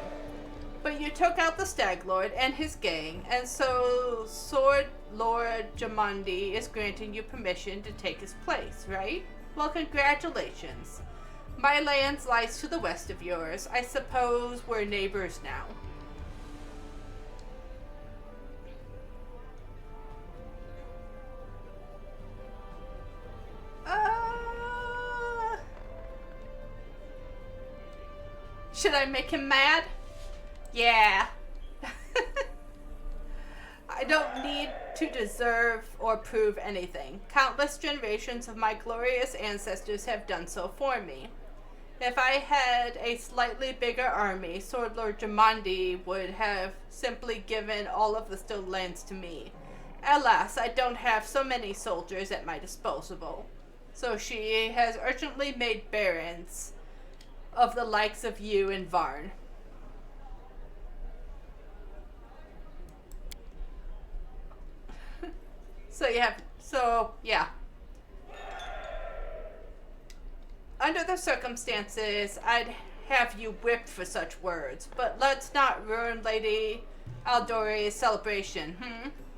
[SPEAKER 1] But you took out the Stag Lord and his gang, and so Sword Lord Jamandi is granting you permission to take his place, right? Well, congratulations. My lands lies to the west of yours. I suppose we're neighbors now. Should I make him mad? Yeah. I don't need to deserve or prove anything. Countless generations of my glorious ancestors have done so for me. If I had a slightly bigger army, Sword Lord Jamandi would have simply given all of the Stone Lands to me. Alas, I don't have so many soldiers at my disposal. So she has urgently made barons of the likes of you and Varn. Yeah. Under the circumstances, I'd have you whipped for such words, but let's not ruin Lady Aldori's celebration,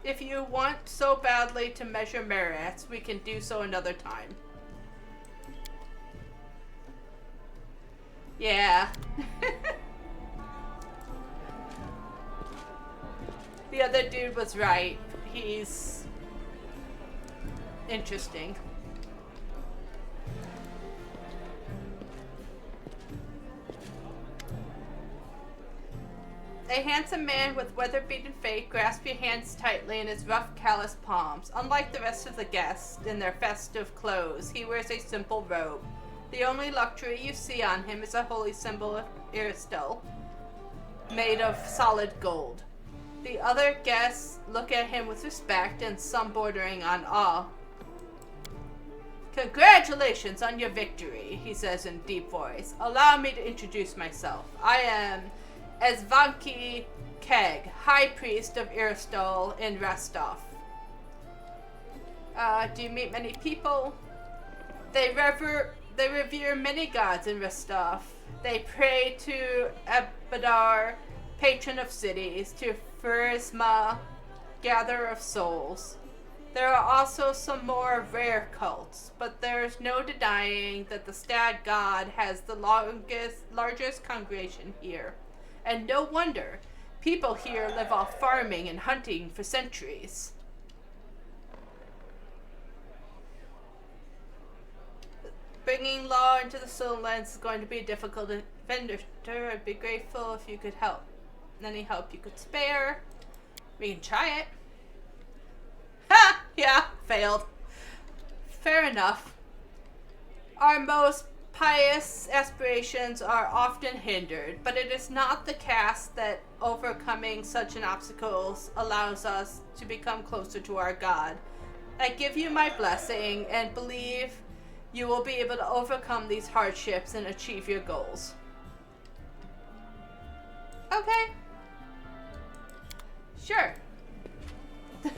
[SPEAKER 1] If you want so badly to measure merits, we can do so another time. Yeah. The other dude was right. He's interesting. A handsome man with weather-beaten face grasps your hands tightly in his rough, calloused palms. Unlike the rest of the guests in their festive clothes, he wears a simple robe. The only luxury you see on him is a holy symbol of Iristel, made of solid gold. The other guests look at him with respect and some bordering on awe. Congratulations on your victory, he says in deep voice. Allow me to introduce myself. I am Ezvanki Keg, High Priest of Iristel in Rostov. Do you meet many people? They revere many gods in Rostov. They pray to Abadar, patron of cities, to Pharisma, gatherer of souls. There are also some more rare cults, but there is no denying that the Stag God has the largest congregation here. And no wonder, people here live off farming and hunting for centuries. Bringing law into the Stone Lands is going to be a difficult adventure. I'd be grateful if you could help. Any help you could spare. We can try it. Ha! Yeah, failed. Fair enough. Our most pious aspirations are often hindered, but it is not the cast that overcoming such an obstacles allows us to become closer to our God. I give you my blessing and believe you will be able to overcome these hardships and achieve your goals. Okay. Sure. Okay.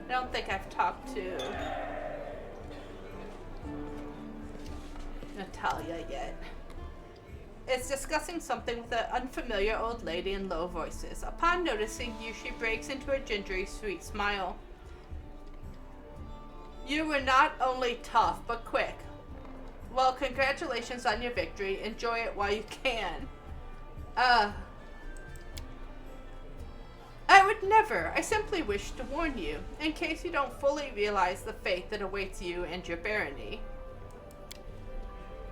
[SPEAKER 1] I don't think I've talked to Natalia yet. Is discussing something with an unfamiliar old lady in low voices. Upon noticing you, she breaks into a gingery sweet smile. You were not only tough, but quick. Well, congratulations on your victory. Enjoy it while you can. I would never. I simply wish to warn you, in case you don't fully realize the fate that awaits you and your barony.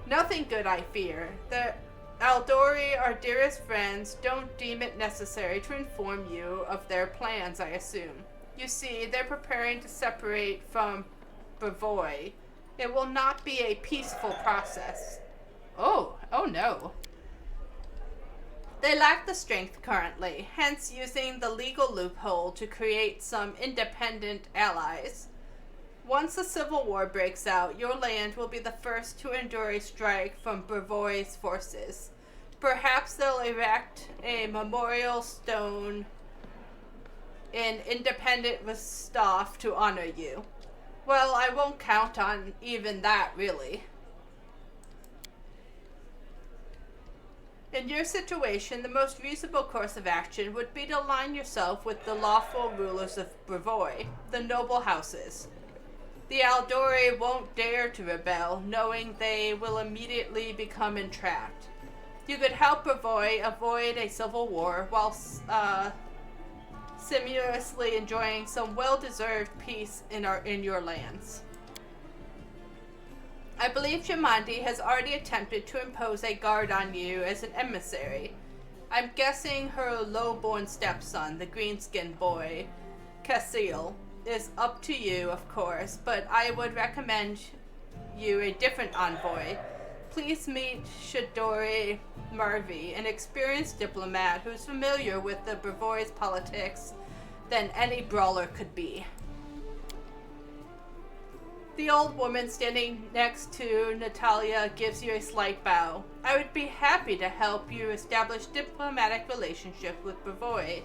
[SPEAKER 1] Nothing good, I fear. The Aldori, our dearest friends, don't deem it necessary to inform you of their plans, I assume. You see, they're preparing to separate from Brevoy. It will not be a peaceful process. Oh no. They lack the strength currently, hence using the legal loophole to create some independent allies. Once the civil war breaks out, your land will be the first to endure a strike from Brevoy's forces. Perhaps they'll erect a memorial stone in independent Rostov to honor you. Well, I won't count on even that, really. In your situation, the most reasonable course of action would be to align yourself with the lawful rulers of Brevoy, the noble houses. The Aldori won't dare to rebel, knowing they will immediately become entrapped. You could help Brevoy avoid a civil war while simultaneously enjoying some well-deserved peace in your lands. I believe Jamandi has already attempted to impose a guard on you as an emissary. I'm guessing her low-born stepson, the green-skinned boy, Casil, is up to you, of course, but I would recommend you a different envoy. Please meet Shadori Marvi, an experienced diplomat who's familiar with the Brevoy's politics than any brawler could be. The old woman standing next to Natalia gives you a slight bow. I would be happy to help you establish diplomatic relationship with Brevoy.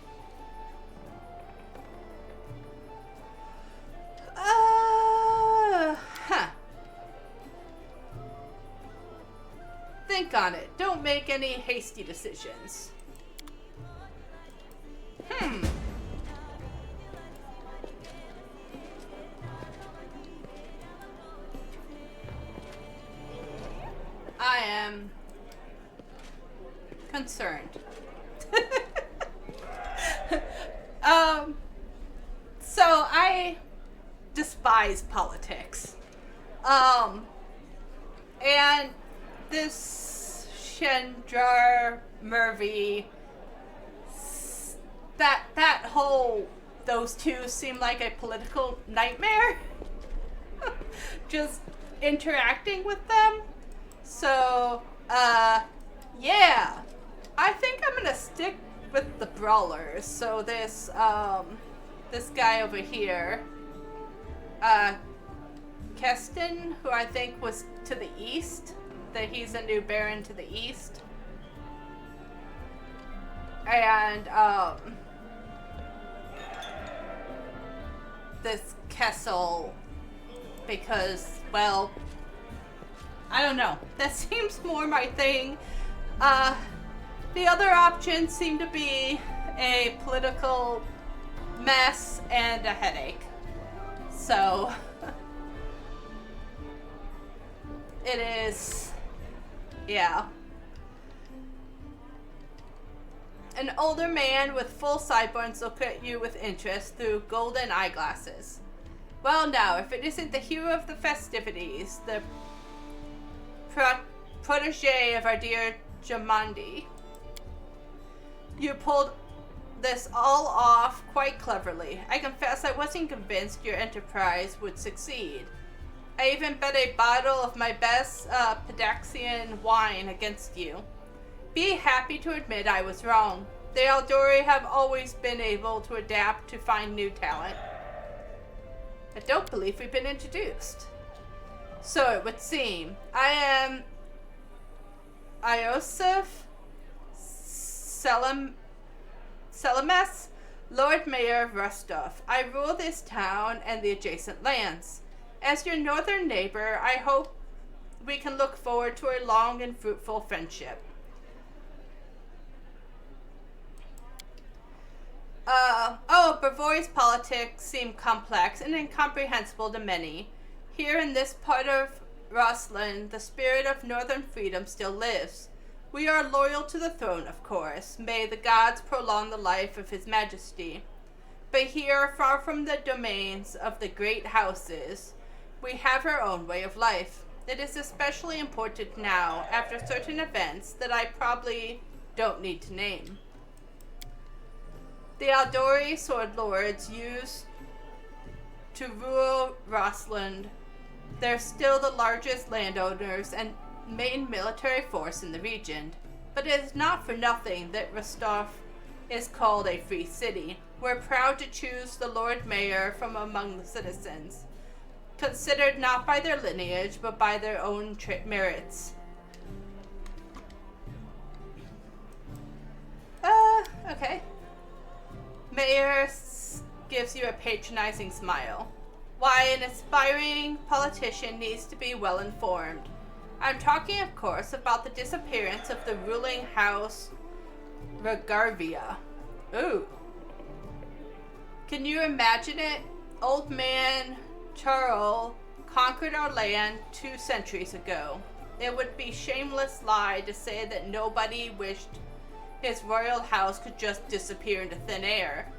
[SPEAKER 1] Think on it. Don't make any hasty decisions. I am concerned. So I despise politics. And this Chandra Murphy, that whole, those two seem like a political nightmare. Just interacting with them. So, yeah. I think I'm gonna stick with the brawlers. So this guy over here, Keston, who I think was to the east, that he's a new baron to the east. And, this Kessel, because, well, I don't know. That seems more my thing. The other options seem to be a political mess and a headache. So, it is, yeah. An older man with full sideburns looked at you with interest through golden eyeglasses. Well now, if it isn't the hero of the festivities, the protege of our dear Jamandi. You pulled this all off quite cleverly. I confess I wasn't convinced your enterprise would succeed. I even bet a bottle of my best Padaxian wine against you. Be happy to admit I was wrong. The Eldori have always been able to adapt to find new talent. I don't believe we've been introduced. So it would seem. I am Iosif Selames, Lord Mayor of Rostov. I rule this town and the adjacent lands. As your northern neighbor, I hope we can look forward to a long and fruitful friendship. Bavoy's politics seem complex and incomprehensible to many. Here in this part of Ruslan, the spirit of northern freedom still lives. We are loyal to the throne, of course. May the gods prolong the life of His Majesty. But here, far from the domains of the great houses, we have our own way of life. It is especially important now, after certain events that I probably don't need to name. The Aldori sword lords used to rule Rusland. They're still the largest landowners and main military force in the region. But it is not for nothing that Rostov is called a free city. We're proud to choose the Lord Mayor from among the citizens, considered not by their lineage, but by their own merits. Okay. Mayor gives you a patronizing smile. Why, an aspiring politician needs to be well informed. I'm talking, of course, about the disappearance of the ruling house Regarvia. Ooh. Can you imagine it? Old man Charles conquered our land 2 centuries ago. It would be shameless lie to say that nobody wished his royal house could just disappear into thin air.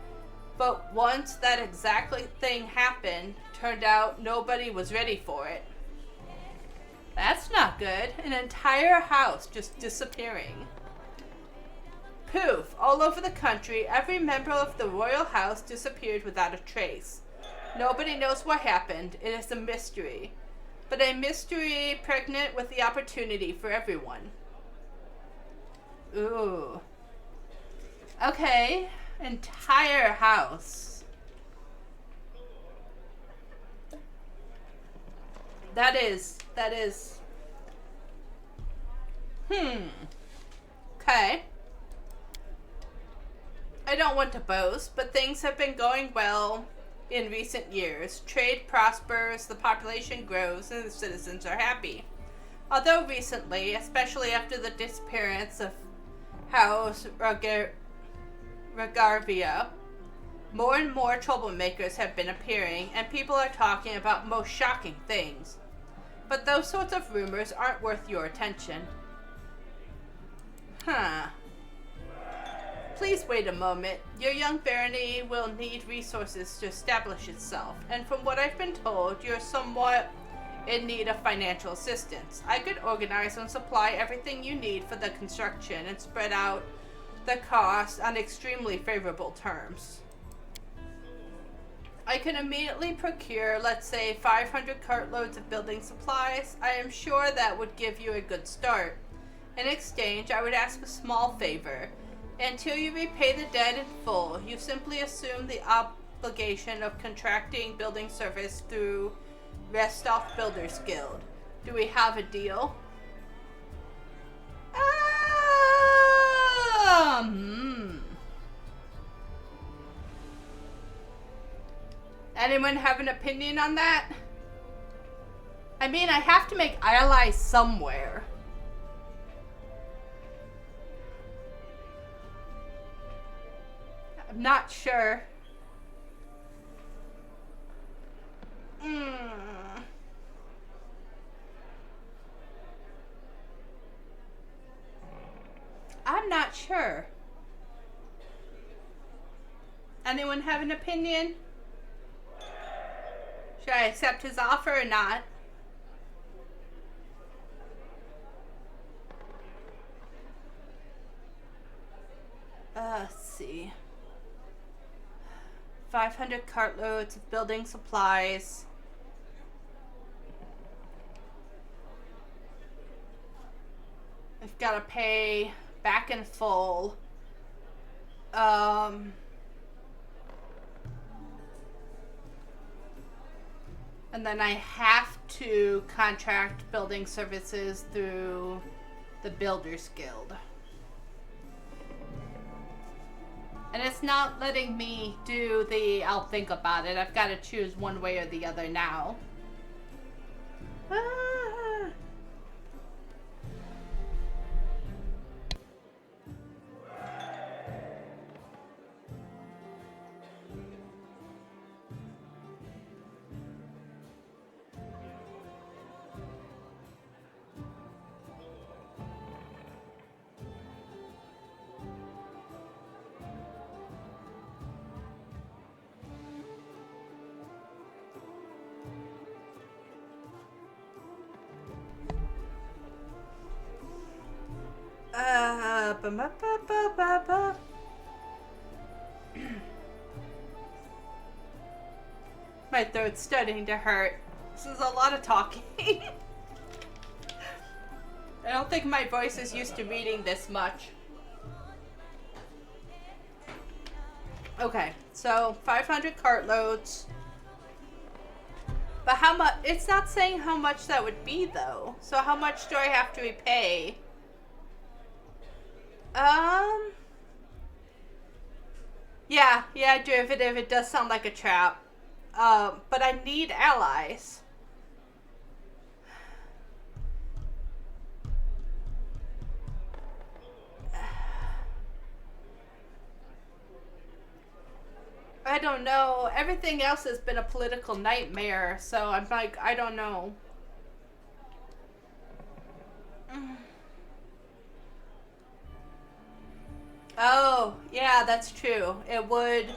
[SPEAKER 1] But once that exactly thing happened, turned out nobody was ready for it. That's not good. An entire house just disappearing. Poof! All over the country, every member of the royal house disappeared without a trace. Nobody knows what happened. It is a mystery. But a mystery pregnant with the opportunity for everyone. Ooh. Okay. Entire house. That is. Okay. I don't want to boast, but things have been going well in recent years. Trade prospers, the population grows, and the citizens are happy. Although recently, especially after the disappearance of House Regarvia, more and more troublemakers have been appearing, and people are talking about most shocking things. But those sorts of rumors aren't worth your attention. Huh. Please wait a moment. Your young barony will need resources to establish itself, and from what I've been told, you're somewhat in need of financial assistance. I could organize and supply everything you need for the construction and spread out the cost on extremely favorable terms. I can immediately procure, let's say, 500 cartloads of building supplies. I am sure that would give you a good start. In exchange, I would ask a small favor. Until you repay the debt in full, you simply assume the obligation of contracting building service through Rostov Builders Guild. Do we have a deal? Anyone have an opinion on that? I mean, I have to make allies somewhere. I'm not sure. I'm not sure. Anyone have an opinion? Should I accept his offer or not? Let's see. 500 cartloads of building supplies. I've got to pay back in full. And then I have to contract building services through the Builders Guild. And it's not letting me do the I'll think about it. I've got to choose one way or the other now. Ah. My throat's starting to hurt. This is a lot of talking. I don't think my voice is used to reading this much. Okay, so 500 cartloads. But how much? It's not saying how much that would be though. So how much do I have to repay? Yeah, derivative, it does sound like a trap. But I need allies. I don't know. Everything else has been a political nightmare, so I'm like, I don't know. Oh, yeah, that's true. It would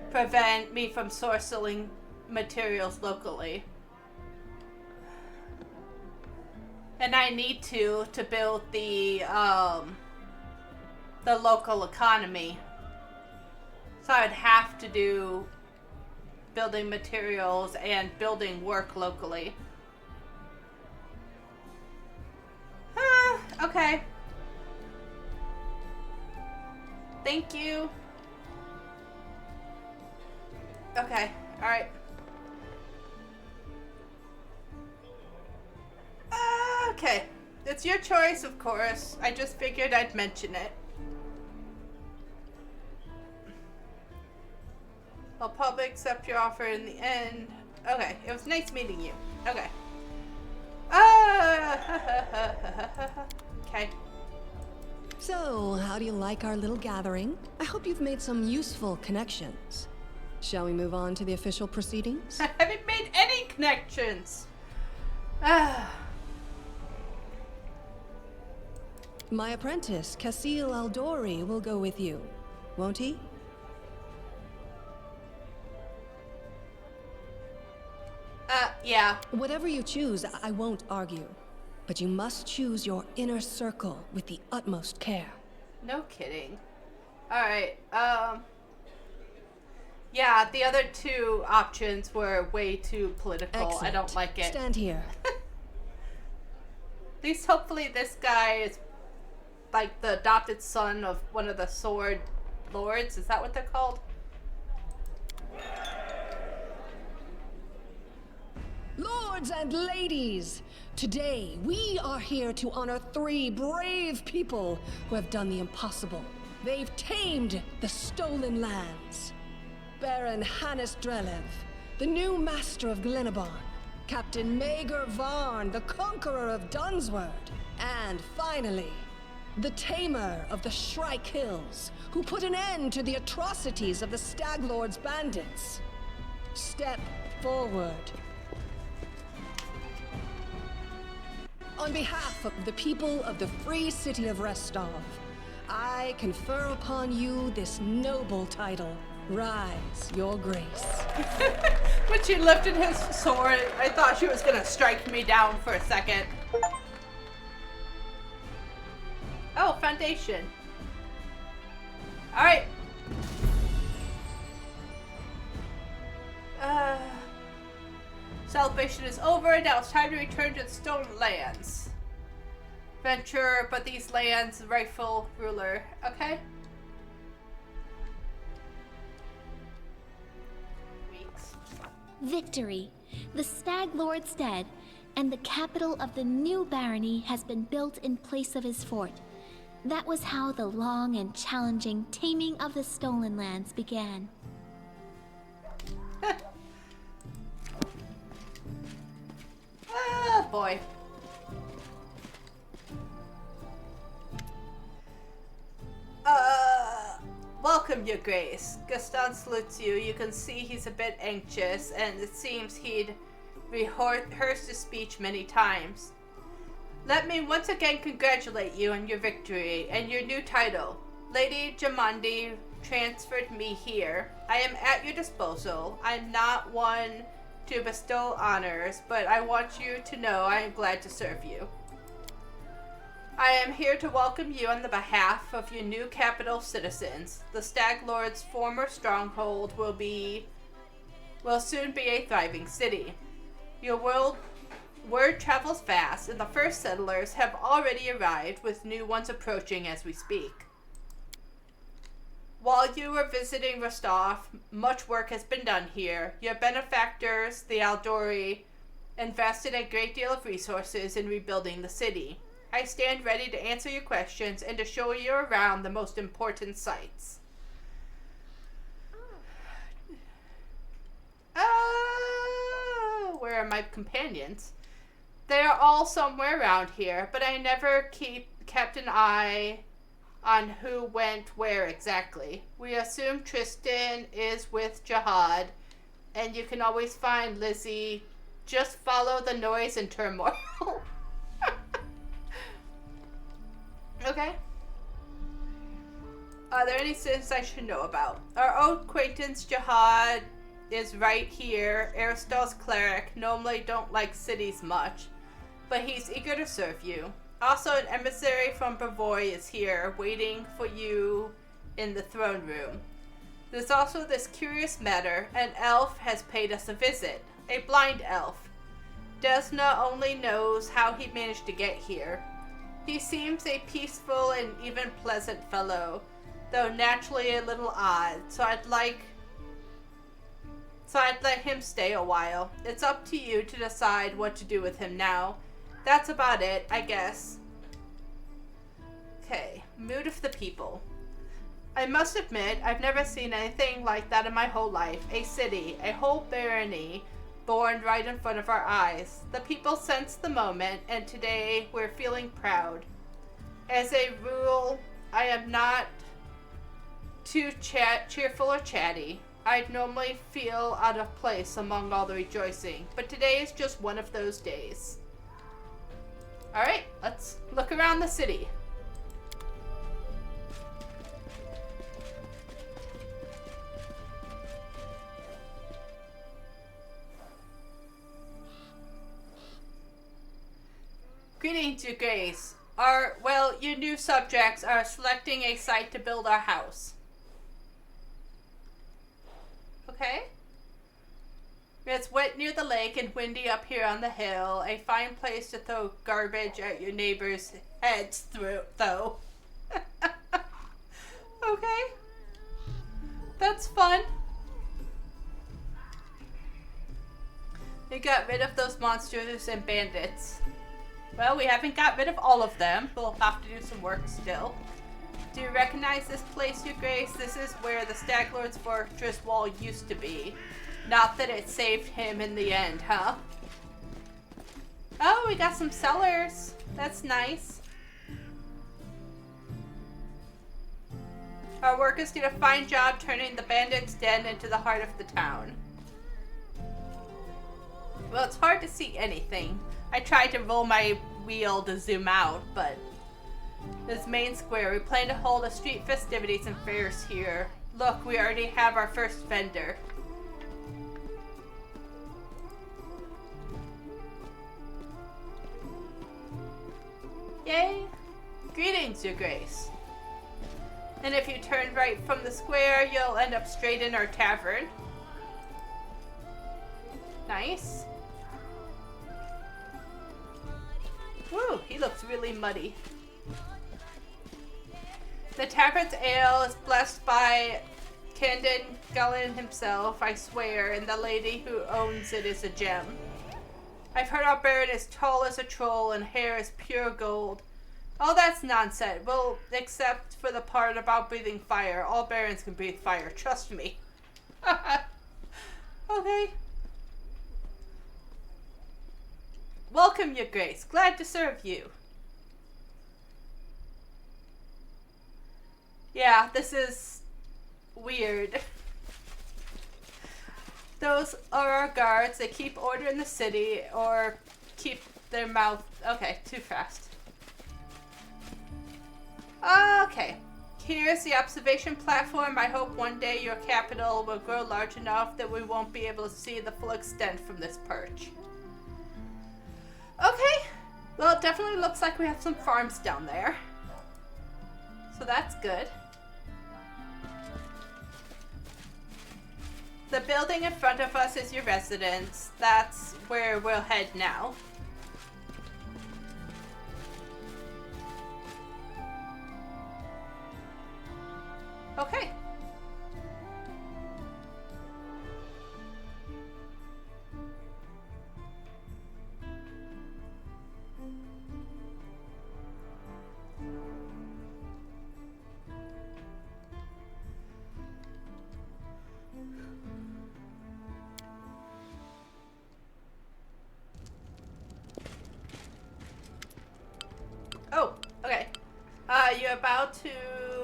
[SPEAKER 1] prevent me from sourcing materials locally. And I need to build the local economy. So I'd have to do building materials and building work locally. Okay. Thank you. Okay, alright. Okay. It's your choice, of course. I just figured I'd mention it. I'll probably accept your offer in the end. Okay, it was nice meeting you. Okay. Okay.
[SPEAKER 8] So, how do you like our little gathering? I hope you've made some useful connections. Shall we move on to the official proceedings?
[SPEAKER 1] I haven't made any connections.
[SPEAKER 8] My apprentice, Kasil Aldori, will go with you, won't he?
[SPEAKER 1] Yeah.
[SPEAKER 8] Whatever you choose, I won't argue. But you must choose your inner circle with the utmost care.
[SPEAKER 1] No kidding. Alright, yeah, the other two options were way too political.
[SPEAKER 8] Excellent.
[SPEAKER 1] I don't like it.
[SPEAKER 8] Stand here.
[SPEAKER 1] At least hopefully this guy is like the adopted son of one of the sword lords. Is that what they're called?
[SPEAKER 8] Lords and ladies, today we are here to honor 3 brave people who have done the impossible. They've tamed the stolen lands. Baron Hannes Drelev, the new master of Glenabon, Captain Maegor Varn, the conqueror of Dunsword, and finally, the tamer of the Shrike Hills, who put an end to the atrocities of the Stag Lord's bandits. Step forward. On behalf of the people of the free city of Rostov, I confer upon you this noble title. Rise, your grace.
[SPEAKER 1] When she lifted his sword, I thought she was gonna strike me down for a second. Oh, foundation. Alright. Celebration is over. Now it's time to return to the Stolen Lands. Venture, but these lands, rightful ruler. Okay. Weeks.
[SPEAKER 6] Victory. The Stag Lord's dead, and the capital of the new barony has been built in place of his fort. That was how the long and challenging taming of the Stolen Lands began.
[SPEAKER 1] Oh boy. Welcome, Your Grace. Gaston salutes you. You can see he's a bit anxious, and it seems he'd rehearsed his speech many times. Let me once again congratulate you on your victory and your new title. Lady Jamandi transferred me here. I am at your disposal. I'm not one to bestow honors, but I want you to know I am glad to serve you. I am here to welcome you on the behalf of your new capital citizens. The Stag Lord's former stronghold will soon be a thriving city. Your word travels fast, and the first settlers have already arrived, with new ones approaching as we speak. While you were visiting Rostov, much work has been done here. Your benefactors, the Aldori, invested a great deal of resources in rebuilding the city. I stand ready to answer your questions and to show you around the most important sites. Where are my companions? They are all somewhere around here, but I never kept an eye on who went where exactly. We assume Tristan is with Jihad, and you can always find Lizzie. Just follow the noise and turmoil. Okay. Are there any sins I should know about? Our old acquaintance Jihad is right here. Aristotle's cleric. Normally don't like cities much, but he's eager to serve you. Also, an emissary from Brevoy is here, waiting for you in the throne room. There's also this curious matter. An elf has paid us a visit. A blind elf. Desna only knows how he managed to get here. He seems a peaceful and even pleasant fellow, though naturally a little odd, so I'd let him stay a while. It's up to you to decide what to do with him now. That's about it, I guess. Okay, mood of the people. I must admit, I've never seen anything like that in my whole life. A city, a whole barony, born right in front of our eyes. The people sense the moment, and today we're feeling proud. As a rule, I am not too cheerful or chatty. I'd normally feel out of place among all the rejoicing, but today is just one of those days. Alright, let's look around the city. Greetings, Your Grace. Your new subjects are selecting a site to build our house. Okay. It's wet near the lake and windy up here on the hill. A fine place to throw garbage at your neighbors' heads through, though. Okay. That's fun. We got rid of those monsters and bandits. Well, we haven't got rid of all of them. We'll have to do some work still. Do you recognize this place, Your Grace? This is where the Stag Lord's fortress wall used to be. Not that it saved him in the end, huh? Oh, we got some cellars. That's nice. Our workers did a fine job turning the bandits' den into the heart of the town. Well, it's hard to see anything. I tried to roll my wheel to zoom out, but this main square, we plan to hold a street festivities and fairs here. Look, we already have our first vendor. Yay! Greetings, Your Grace. And if you turn right from the square, you'll end up straight in our tavern. Nice. Woo, he looks really muddy. The tavern's ale is blessed by Candon Gullen himself, I swear, and the lady who owns it is a gem. I've heard our Baron is tall as a troll and hair is pure gold. Oh, that's nonsense. Well, except for the part about breathing fire. All Barons can breathe fire, trust me. Okay. Welcome, Your Grace. Glad to serve you. Yeah, this is weird. Those are our guards. They keep order in the city or keep their mouth... Okay, too fast. Okay. Here's the observation platform. I hope one day your capital will grow large enough that we won't be able to see the full extent from this perch. Okay. Well, it definitely looks like we have some farms down there. So that's good. The building in front of us is your residence. That's where we'll head now. Okay. Oh, okay. You're about to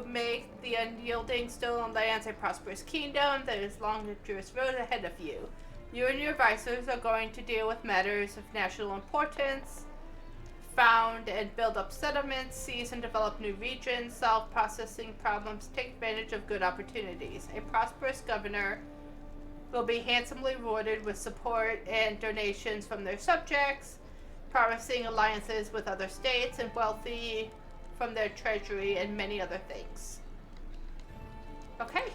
[SPEAKER 1] make the unyielding stolen lands a prosperous kingdom that is long and arduous road ahead of you. You and your advisors are going to deal with matters of national importance, found and build up settlements, seize and develop new regions, solve processing problems, take advantage of good opportunities. A prosperous governor will be handsomely rewarded with support and donations from their subjects, promising alliances with other states, and wealthy from their treasury, and many other things. Okay.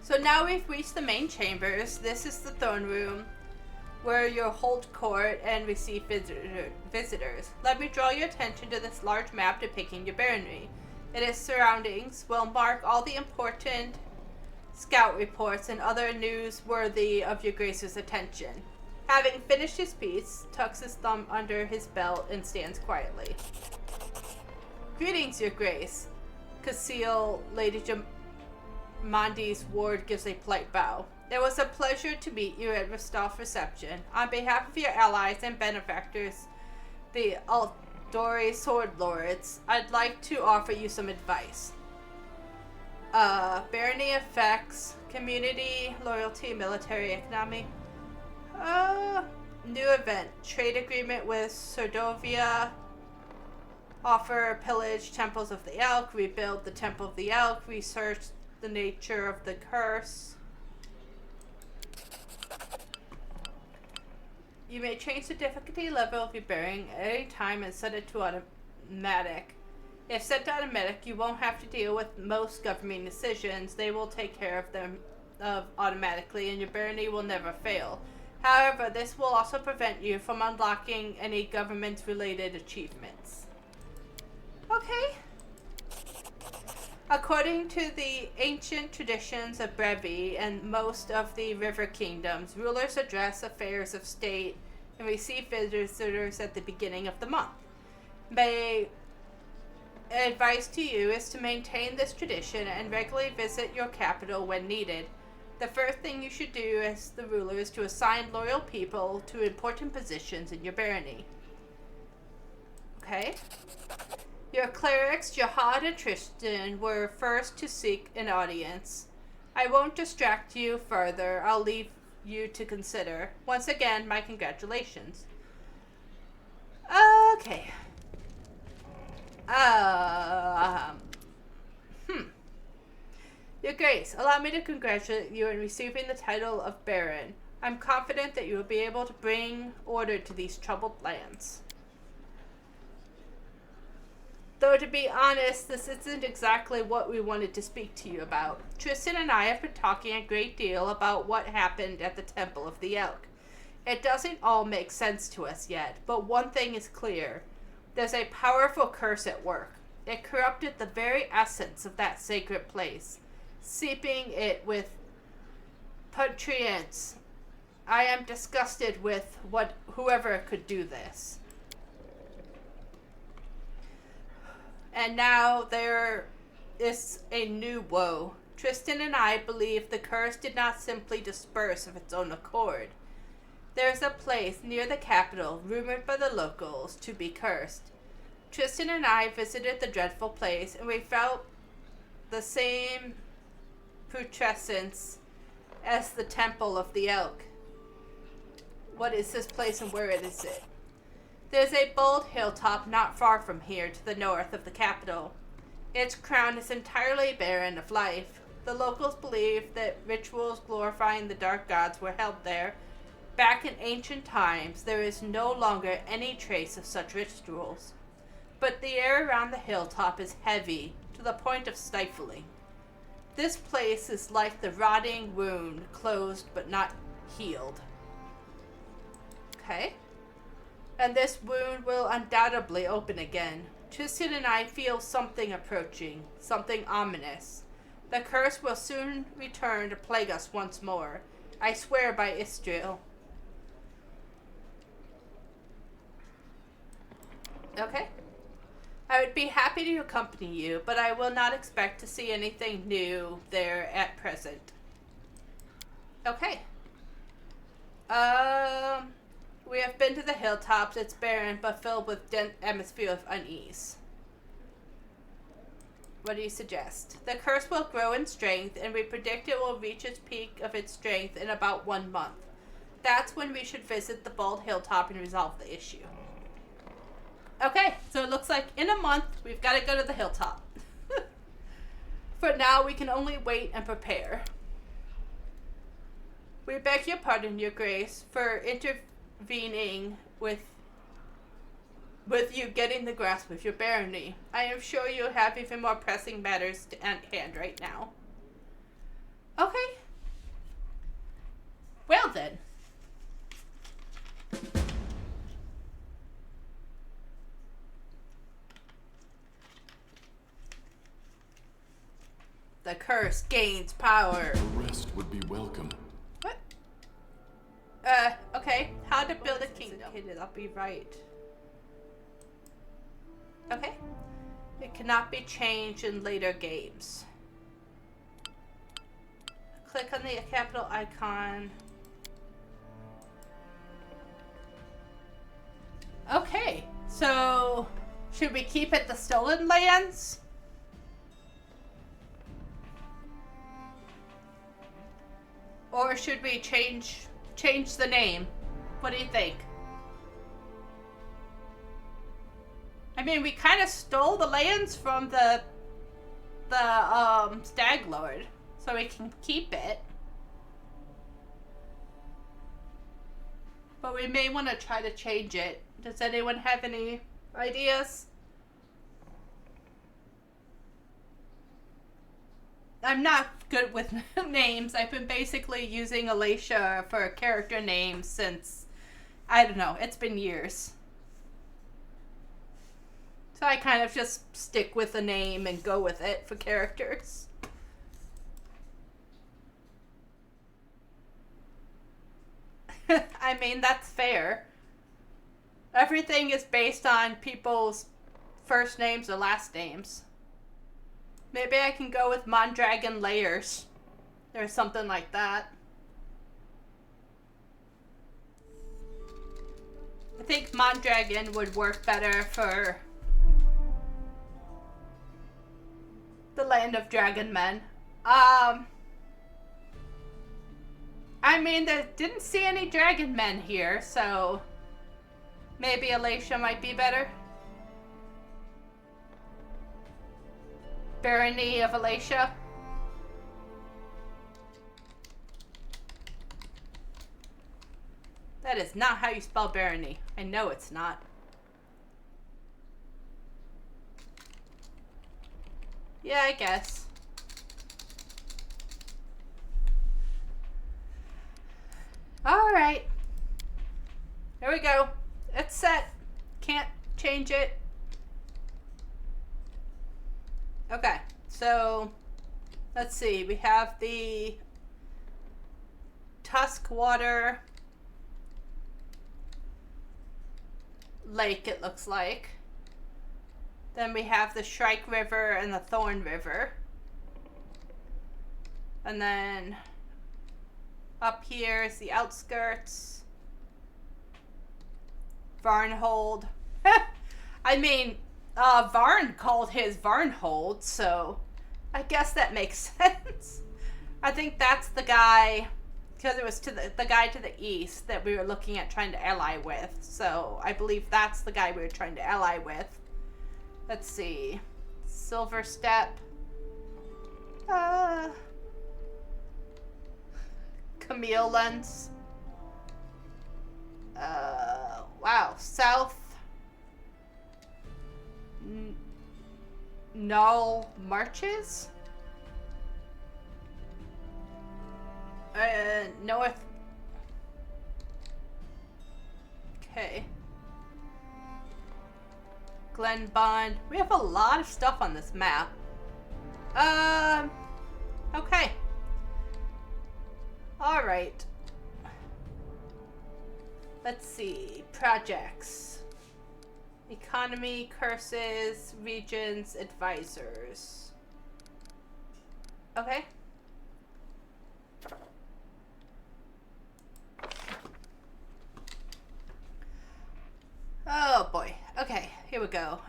[SPEAKER 1] So now we've reached the main chambers. This is the throne room, where you'll hold court and receive visitors. Let me draw your attention to this large map depicting your barony. Its surroundings will mark all the important scout reports and other news worthy of your Grace's attention. Having finished his piece, tucks his thumb under his belt and stands quietly. Greetings, Your Grace. Casil, Lady Mandi's ward gives a polite bow. It was a pleasure to meet you at Rostov reception. On behalf of your allies and benefactors, the Aldori Sword Lords, I'd like to offer you some advice. Barony effects, community, loyalty, military, economy. New event. Trade agreement with Serdovia. Offer pillage temples of the Elk. Rebuild the Temple of the Elk. Research the nature of the curse. You may change the difficulty level of your bearing at any time and set it to automatic. If set to automatic, you won't have to deal with most governing decisions. They will take care of them automatically, and your barony will never fail. However, this will also prevent you from unlocking any government-related achievements. Okay. According to the ancient traditions of Brevi and most of the river kingdoms, rulers address affairs of state and receive visitors at the beginning of the month. My advice to you is to maintain this tradition and regularly visit your capital when needed. The first thing you should do as the ruler is to assign loyal people to important positions in your barony. Okay. Your clerics, Jihad and Tristan, were first to seek an audience. I won't distract you further. I'll leave you to consider. Once again, my congratulations. Okay. Your Grace, allow me to congratulate you on receiving the title of Baron. I'm confident that you will be able to bring order to these troubled lands. Though to be honest, this isn't exactly what we wanted to speak to you about. Tristan and I have been talking a great deal about what happened at the Temple of the Elk. It doesn't all make sense to us yet, but one thing is clear. There's a powerful curse at work. It corrupted the very essence of that sacred place, seeping it with nutrients. I am disgusted with whoever could do this. And now there is a new woe. Tristan and I believe the curse did not simply disperse of its own accord. There is a place near the capital rumored by the locals to be cursed. Tristan and I visited the dreadful place, and we felt the same putrescence as the Temple of the Elk. What is this place and where is it? There's a bold hilltop not far from here to the north of the capital. Its crown is entirely barren of life. The locals believe that rituals glorifying the dark gods were held there. Back in ancient times, there is no longer any trace of such rituals. But the air around the hilltop is heavy, to the point of stifling. This place is like the rotting wound, closed but not healed. Okay. And this wound will undoubtedly open again. Tristan and I feel something approaching, something ominous. The curse will soon return to plague us once more. I swear by Istriel. Okay. I would be happy to accompany you, but I will not expect to see anything new there at present. Okay. We have been to the hilltops. It's barren, but filled with dense atmosphere of unease. What do you suggest? The curse will grow in strength, and we predict it will reach its peak of its strength in about 1 month. That's when we should visit the bald hilltop and resolve the issue. Okay, so it looks like in a month, we've got to go to the hilltop. For now, we can only wait and prepare. We beg your pardon, Your Grace, for intervening with you getting the grasp of your barony. I am sure you have even more pressing matters at hand right now. Okay. Well then. The curse gains power.
[SPEAKER 2] A rest would be welcome.
[SPEAKER 1] What? Okay. How to build a kingdom. I'll be right. Okay. It cannot be changed in later games. Click on the capital icon. Okay. So, should we keep it the Stolen Lands? Or should we change the name? What do you think? I mean, we kind of stole the lands from the Stag Lord, so we can keep it. But we may want to try to change it. Does anyone have any ideas? I'm not good with names. I've been basically using Alicia for character names since, I don't know, it's been years. So I kind of just stick with the name and go with it for characters. I mean, that's fair. Everything is based on people's first names or last names. Maybe I can go with Mondragon Layers. Or something like that. I think Mondragon would work better for the land of dragon men. I mean, I didn't see any dragon men here, so maybe Alicia might be better. Barony of Alicia. That is not how you spell barony. I know it's not. Yeah, I guess. Alright. There we go. It's set. Can't change it. Okay, so let's see. We have the Tuskwater Lake, it looks like. Then we have the Shrike River and the Thorn River. And then up here is the outskirts. Varnhold. I mean, Varn called his Varnhold, so I guess that makes sense. I think that's the guy, because it was to the guy to the east that we were looking at trying to ally with. So I believe that's the guy we were trying to ally with. Let's see. Silver Step. Camille Lens. Wow. South. Null Marches. North. Okay. Glen Bond. We have a lot of stuff on this map. Okay. Alright. Let's see. Projects. Economy, curses, regions, advisors. Okay. Oh boy. Okay, here we go.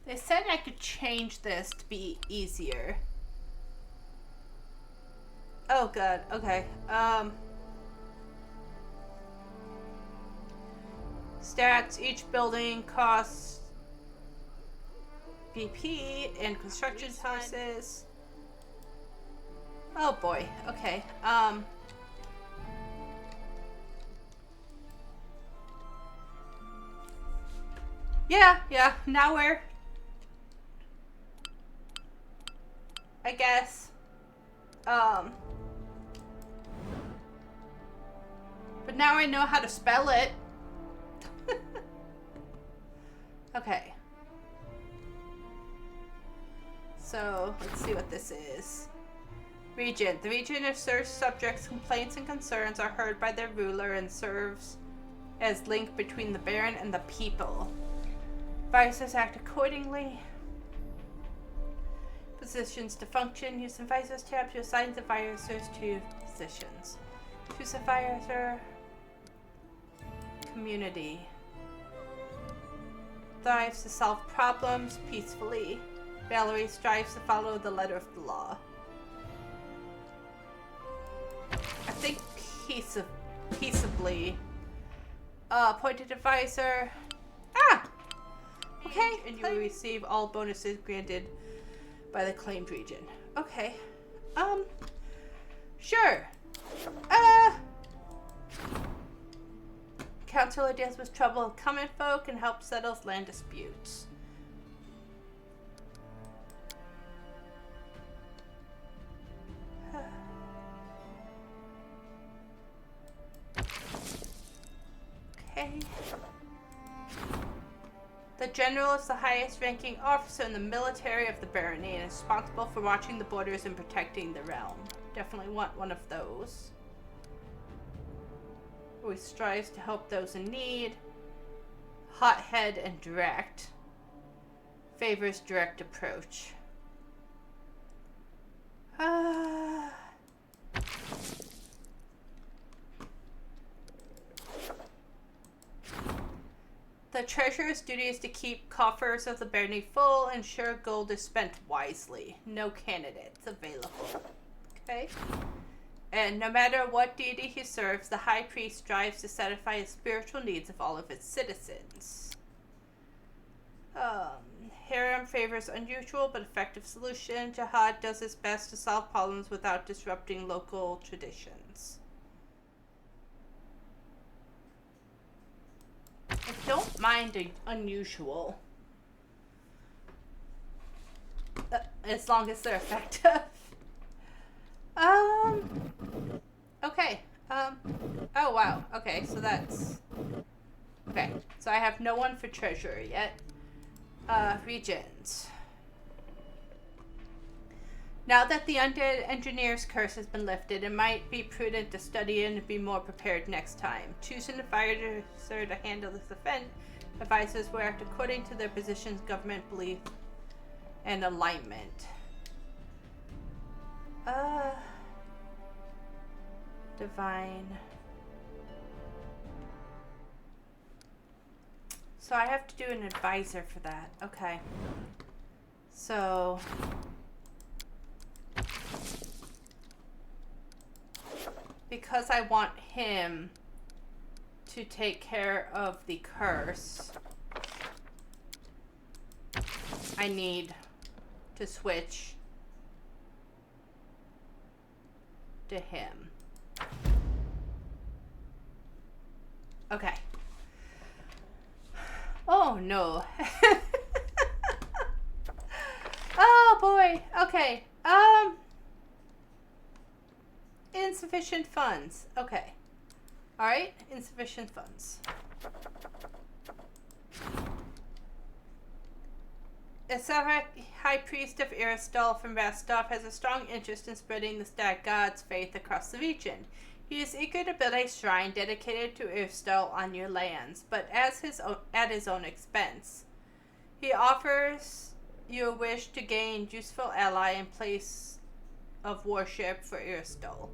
[SPEAKER 1] They said I could change this to be easier. Oh god, okay. Stats, each building costs BP and construction houses. Oh boy, okay. Yeah, now we're, I guess, but now I know how to spell it. Okay. So, let's see what this is. Region. The region asserts subjects' complaints and concerns are heard by their ruler and serves as link between the Baron and the people. Advisors act accordingly. Positions to function. Use the advisors tab to assign the advisors to positions. Choose advisor. Community. Thrives to solve problems peacefully. Valerie strives to follow the letter of the law. I think peaceably. Appointed advisor. Ah! Okay, and you will receive all bonuses granted by the claimed region. Okay. Sure. Counselor deals with trouble of common folk and helps settle land disputes. Okay. The general is the highest ranking officer in the military of the barony and is responsible for watching the borders and protecting the realm. Definitely want one of those. Who strives to help those in need. Hothead and direct. Favors direct approach. The treasurer's duty is to keep coffers of the barony full, ensure gold is spent wisely. No candidates available. Okay. And no matter what deity he serves, the high priest strives to satisfy the spiritual needs of all of its citizens. Harem favors unusual but effective solution. Jihad does its best to solve problems without disrupting local traditions. I don't mind unusual. As long as they're effective. Okay. Oh wow. Okay, so that's... Okay, so I have no one for treasurer yet. Regions. Now that the undead engineer's curse has been lifted, it might be prudent to study and be more prepared next time. Choose an advisor to handle this event. Advisors will act according to their positions, government belief, and alignment. Divine. So I have to do an advisor for that. Okay. So... because I want him to take care of the curse, I need to switch to him. Okay. Oh no. Oh boy. Okay. Insufficient funds. Okay. Alright, insufficient funds. Isaac, High Priest of Aristol from Rostov, has a strong interest in spreading the Stag God's faith across the region. He is eager to build a shrine dedicated to Aristol on your lands, but at his own expense. He offers you a wish to gain useful ally in place of worship for Aristol.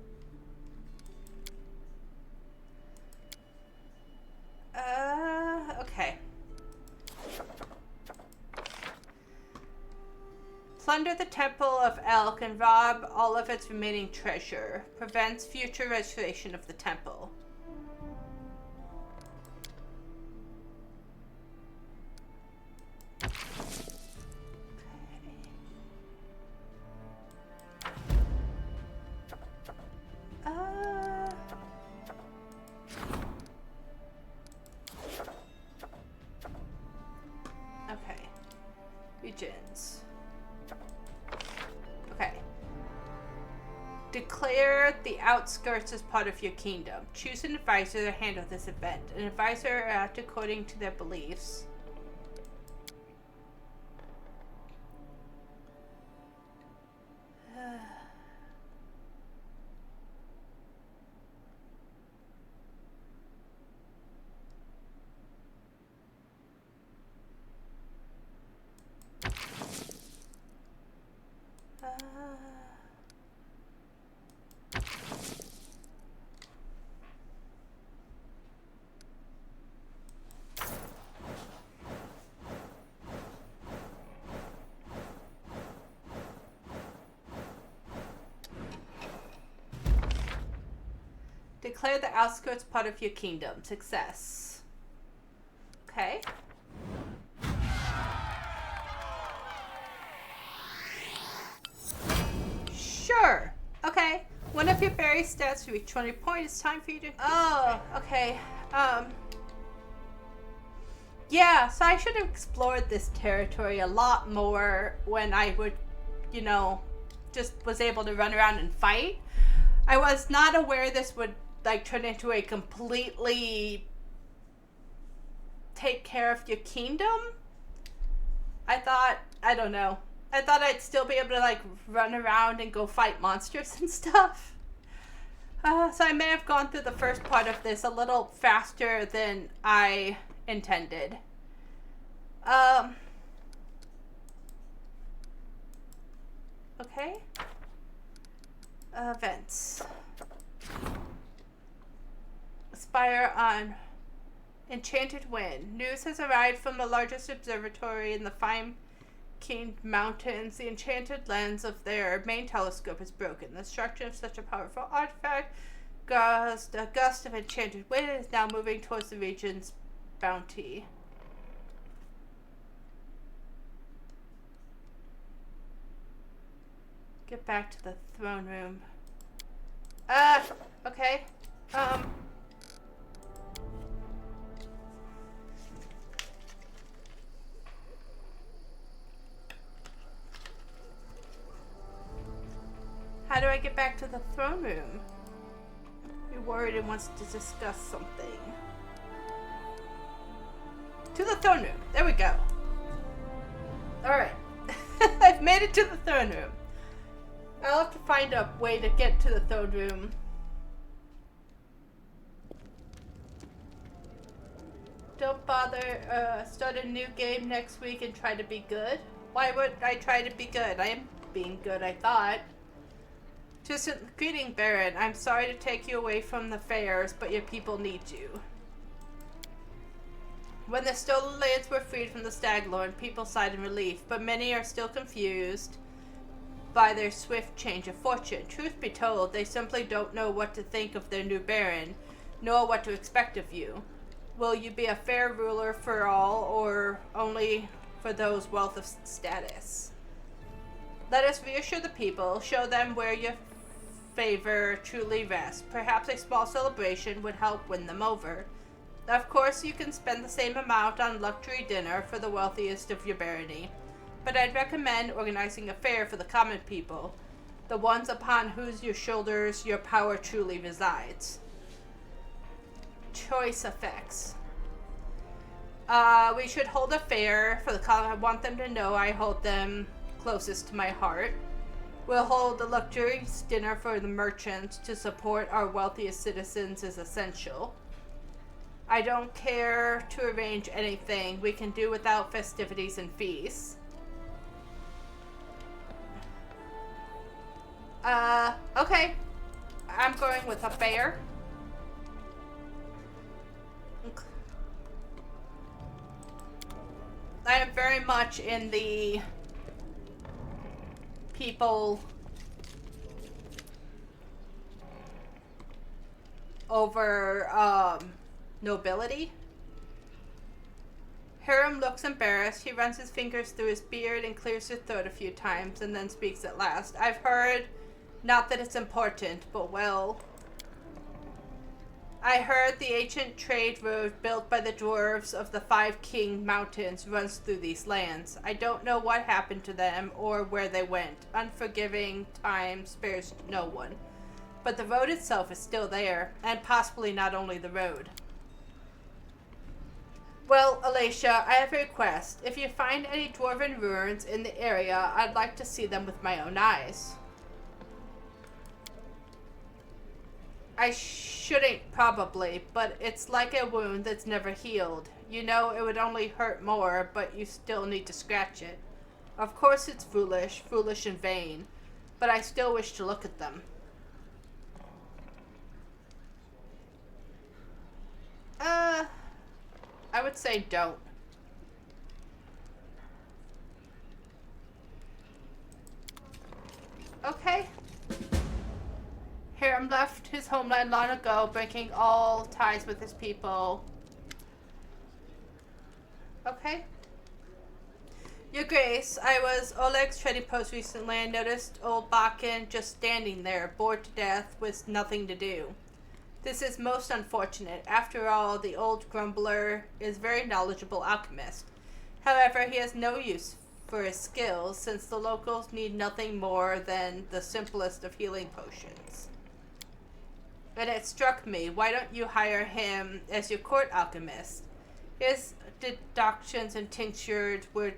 [SPEAKER 1] Okay. Plunder the Temple of Elk and rob all of its remaining treasure. Prevents future restoration of the temple. Okay. Regions. Okay. Declare the outskirts as part of your kingdom. Choose an advisor to handle this event. An advisor act according to their beliefs. Declare the outskirts part of your kingdom. Success. Okay. Sure. Okay. One of your berry stats reach 20 points. It's time for you to... Oh, okay. Yeah, so I should have explored this territory a lot more when I would, you know, just was able to run around and fight. I was not aware this would, like, turn into a completely take care of your kingdom. I thought, I don't know. I thought I'd still be able to, like, run around and go fight monsters and stuff. So I may have gone through the first part of this a little faster than I intended. Okay. Events. Aspire on Enchanted Wind. News has arrived from the largest observatory in the King Mountains. The enchanted lens of their main telescope is broken. The destruction of such a powerful artifact caused a gust of enchanted wind and is now moving towards the region's bounty. Get back to the throne room. Okay. How do I get back to the throne room? You're worried and wants to discuss something. To the throne room. There we go. Alright. I've made it to the throne room. I'll have to find a way to get to the throne room. Don't bother, start a new game next week and try to be good. Why would I try to be good? I am being good, I thought. Greeting, Baron. I'm sorry to take you away from the fairs, but your people need you. When the stolen lands were freed from the Stag Lord, people sighed in relief, but many are still confused by their swift change of fortune. Truth be told, they simply don't know what to think of their new Baron, nor what to expect of you. Will you be a fair ruler for all, or only for those wealth of status? Let us reassure the people, show them where your favor truly rests. Perhaps a small celebration would help win them over. Of course, you can spend the same amount on luxury dinner for the wealthiest of your barony, but I'd recommend organizing a fair for the common people, the ones upon whose shoulders your power truly resides. Choice effects. We should hold a fair for the common. I want them to know I hold them closest to my heart. We'll hold a luxurious dinner for the merchants. To support our wealthiest citizens is essential. I don't care to arrange anything. We can do without festivities and feasts. Okay. I'm going with a fair. I am very much in the people over nobility. Hiram looks embarrassed. He runs his fingers through his beard and clears his throat a few times and then speaks at last. I've heard, not that it's important, but well, I heard the ancient trade road built by the dwarves of the King Mountains runs through these lands. I don't know what happened to them or where they went. Unforgiving time spares no one. But the road itself is still there, and possibly not only the road. Well, Alicia, I have a request. If you find any dwarven ruins in the area, I'd like to see them with my own eyes. I shouldn't probably, but it's like a wound that's never healed. You know, it would only hurt more, but you still need to scratch it. Of course it's foolish and vain, but I still wish to look at them. I would say don't. Okay. Hiram left his homeland long ago, breaking all ties with his people. Okay. Your Grace, I was Oleg's trading post recently and noticed old Bakken just standing there, bored to death, with nothing to do. This is most unfortunate. After all, the old grumbler is a very knowledgeable alchemist. However, he has no use for his skills, since the locals need nothing more than the simplest of healing potions. And it struck me, why don't you hire him as your court alchemist? His decoctions and tinctures would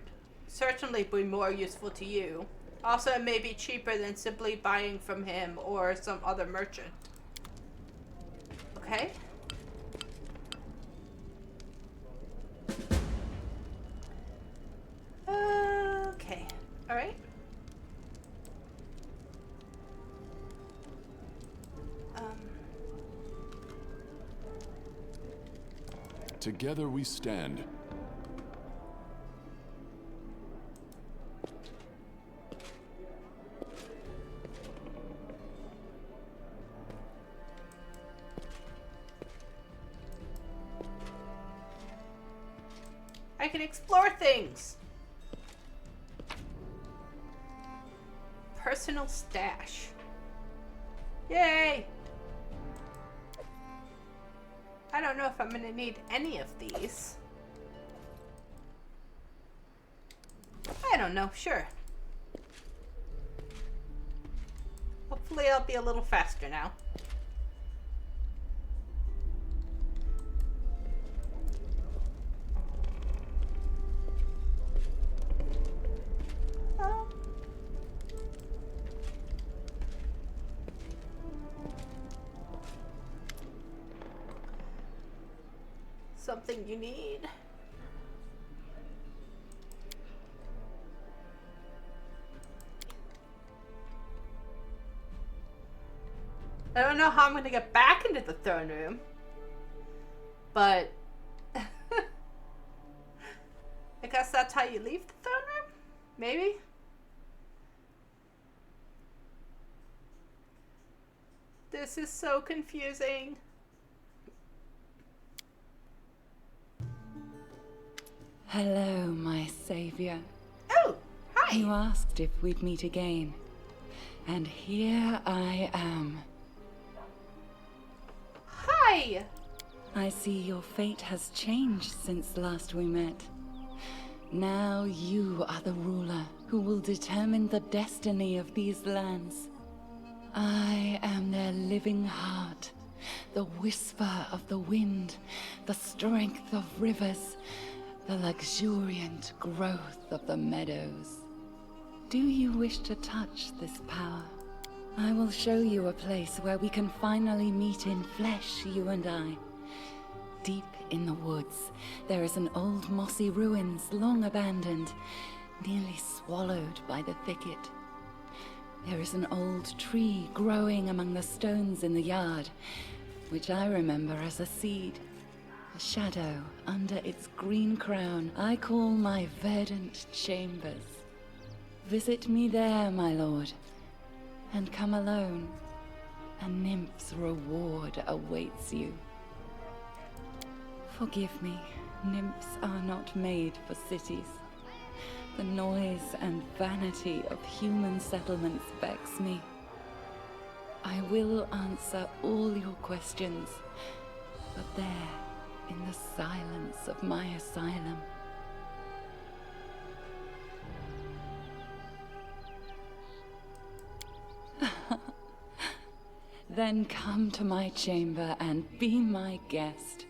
[SPEAKER 1] certainly be more useful to you. Also, it may be cheaper than simply buying from him or some other merchant. Okay. Okay. All right.
[SPEAKER 2] Together we stand.
[SPEAKER 1] I can explore things. Personal stash. Yay! I don't know if I'm gonna need any of these. I don't know, sure. Hopefully I'll be a little faster now. Something you need. I don't know how I'm gonna get back into the throne room, but I guess that's how you leave the throne room? Maybe? This is so confusing.
[SPEAKER 9] Hello, my savior.
[SPEAKER 1] Oh, hi.
[SPEAKER 9] You asked if we'd meet again. And here I am.
[SPEAKER 1] Hi.
[SPEAKER 9] I see your fate has changed since last we met. Now you are the ruler who will determine the destiny of these lands. I am their living heart, the whisper of the wind, the strength of rivers, the luxuriant growth of the meadows. Do you wish to touch this power? I will show you a place where we can finally meet in flesh, you and I. Deep in the woods, there is an old mossy ruins long abandoned, nearly swallowed by the thicket. There is an old tree growing among the stones in the yard, which I remember as a seed. A shadow under its green crown I call my verdant chambers. Visit me there, my lord, and come alone. A nymph's reward awaits you. Forgive me, nymphs are not made for cities. The noise and vanity of human settlements vex me. I will answer all your questions, but there, in the silence of my asylum. Then come to my chamber and be my guest.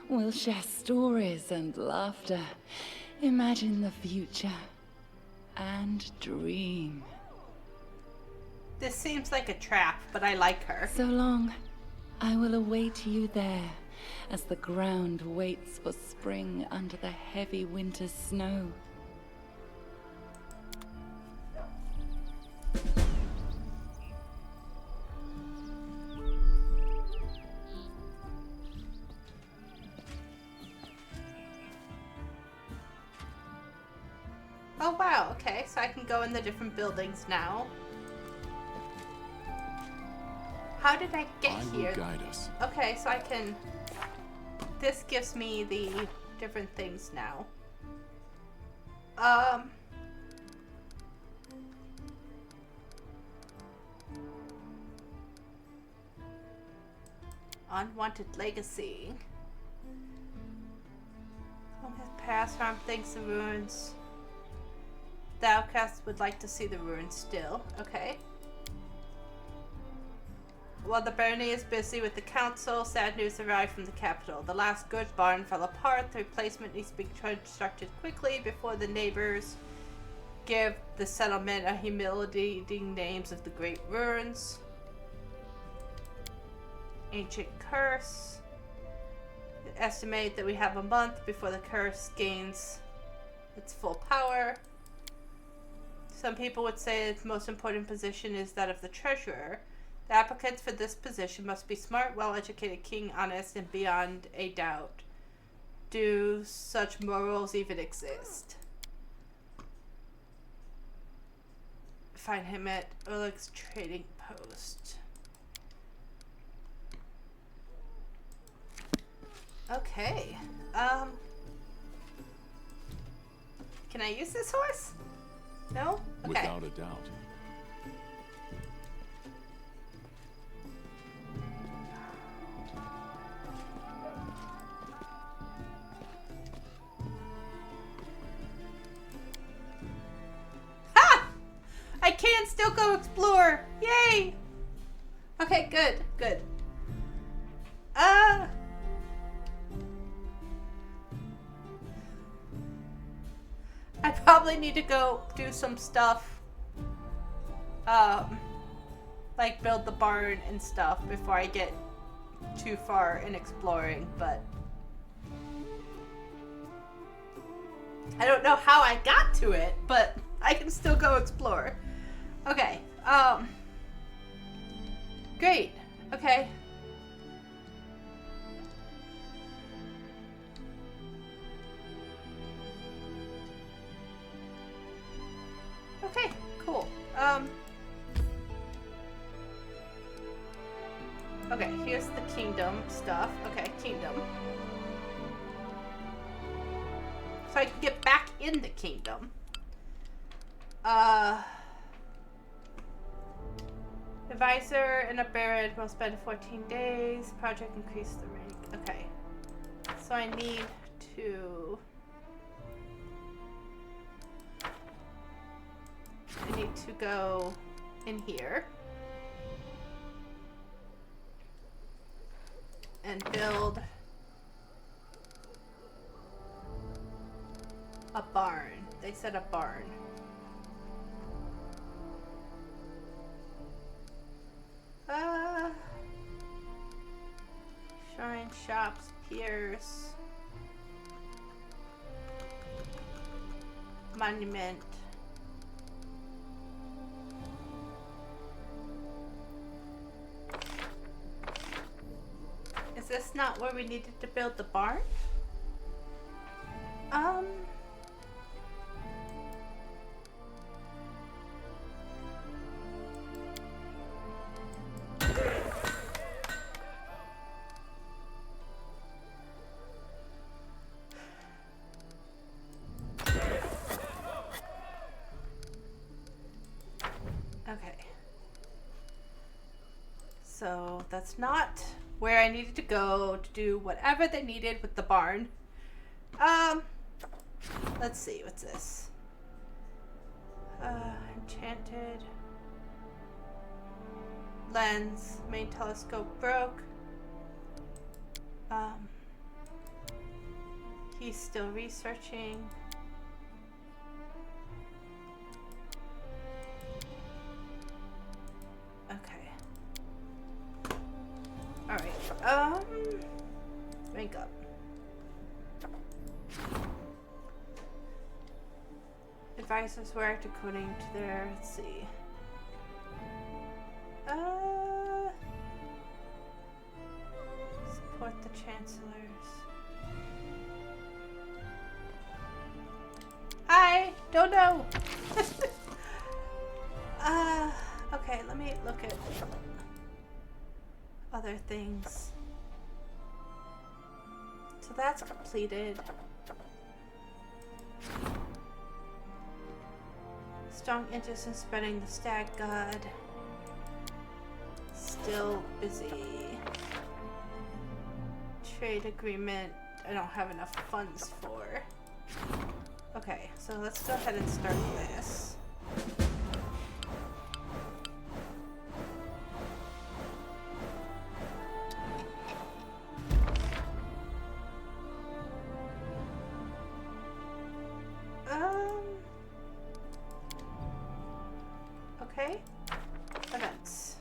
[SPEAKER 9] We'll share stories and laughter, imagine the future, and dream.
[SPEAKER 1] This seems like a trap, but I like her.
[SPEAKER 9] So long. I will await you there, as the ground waits for spring under the heavy winter's snow.
[SPEAKER 1] Oh wow, okay, so I can go in the different buildings now. How did I get here?
[SPEAKER 2] I will guide us.
[SPEAKER 1] Okay, so I can... This gives me the different things now. Unwanted legacy. Long has passed, harm thinks the ruins. The outcast would like to see the ruins still. Okay. While the barony is busy with the council, sad news arrived from the capital. The last goods barn fell apart. The replacement needs to be constructed quickly before the neighbors give the settlement a humiliating names of the great ruins. Ancient curse. Estimate that we have a month before the curse gains its full power. Some people would say its most important position is that of the treasurer. The applicants for this position must be smart, well-educated, keen, honest, and beyond a doubt, do such morals even exist? Find him at Oleg's trading post. Okay. Can I use this horse? No? Okay.
[SPEAKER 2] Without a doubt.
[SPEAKER 1] Ha! I can still go explore. Yay! Okay, good, good. I probably need to go do some stuff. Like build the barn and stuff before I get too far in exploring, but I don't know how I got to it, but I can still go explore. Okay, great, okay. Okay, cool. Okay, here's the kingdom stuff. Okay, kingdom. So I can get back in the kingdom. Advisor and a baron will spend 14 days. Project increase the rank. Okay. So I need to go in here and build a barn. They said a barn. Shrine, shops, piers, monument. Is this not where we needed to build the barn? Okay. So that's not where I needed to go to do whatever they needed with the barn. Let's see, what's this? Enchanted lens, main telescope broke. He's still researching. Okay. Alright, rank up. Advisors worked according to their, let's see. Support the chancellors. I don't know. Okay, let me look at other things. So that's completed. Strong interest in spreading the Stag God. Still busy. Trade agreement. I don't have enough funds for. Okay, so let's go ahead and start this. Okay. Events.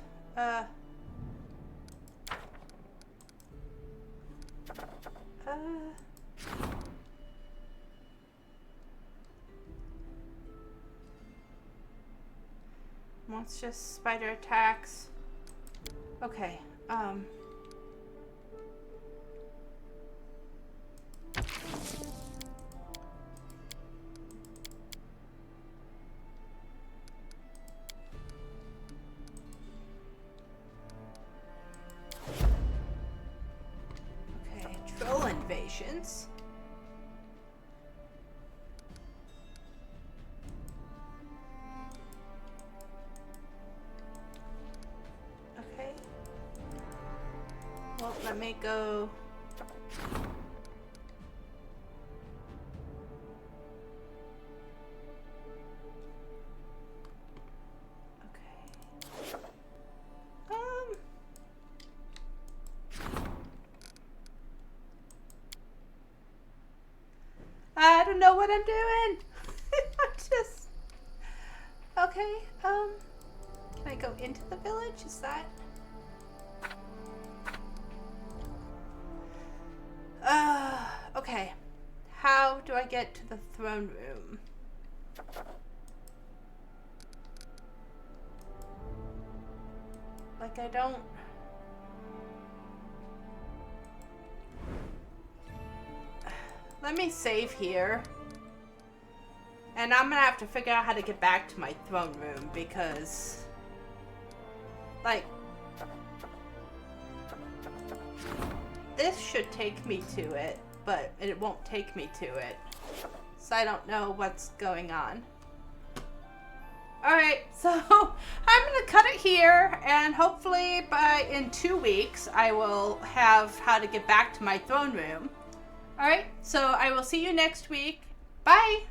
[SPEAKER 1] Monstrous spider attacks. Okay. entrance. Okay. Well, let me go. I don't know what I'm doing. I'm just... Okay, can I go into the village? Is that... okay. How do I get to the throne room? Like, I don't... Let me save here. And I'm gonna have to figure out how to get back to my throne room because... like... this should take me to it, but it won't take me to it. So I don't know what's going on. Alright, so I'm gonna cut it here, and hopefully in 2 weeks I will have how to get back to my throne room. Alright, so I will see you next week. Bye!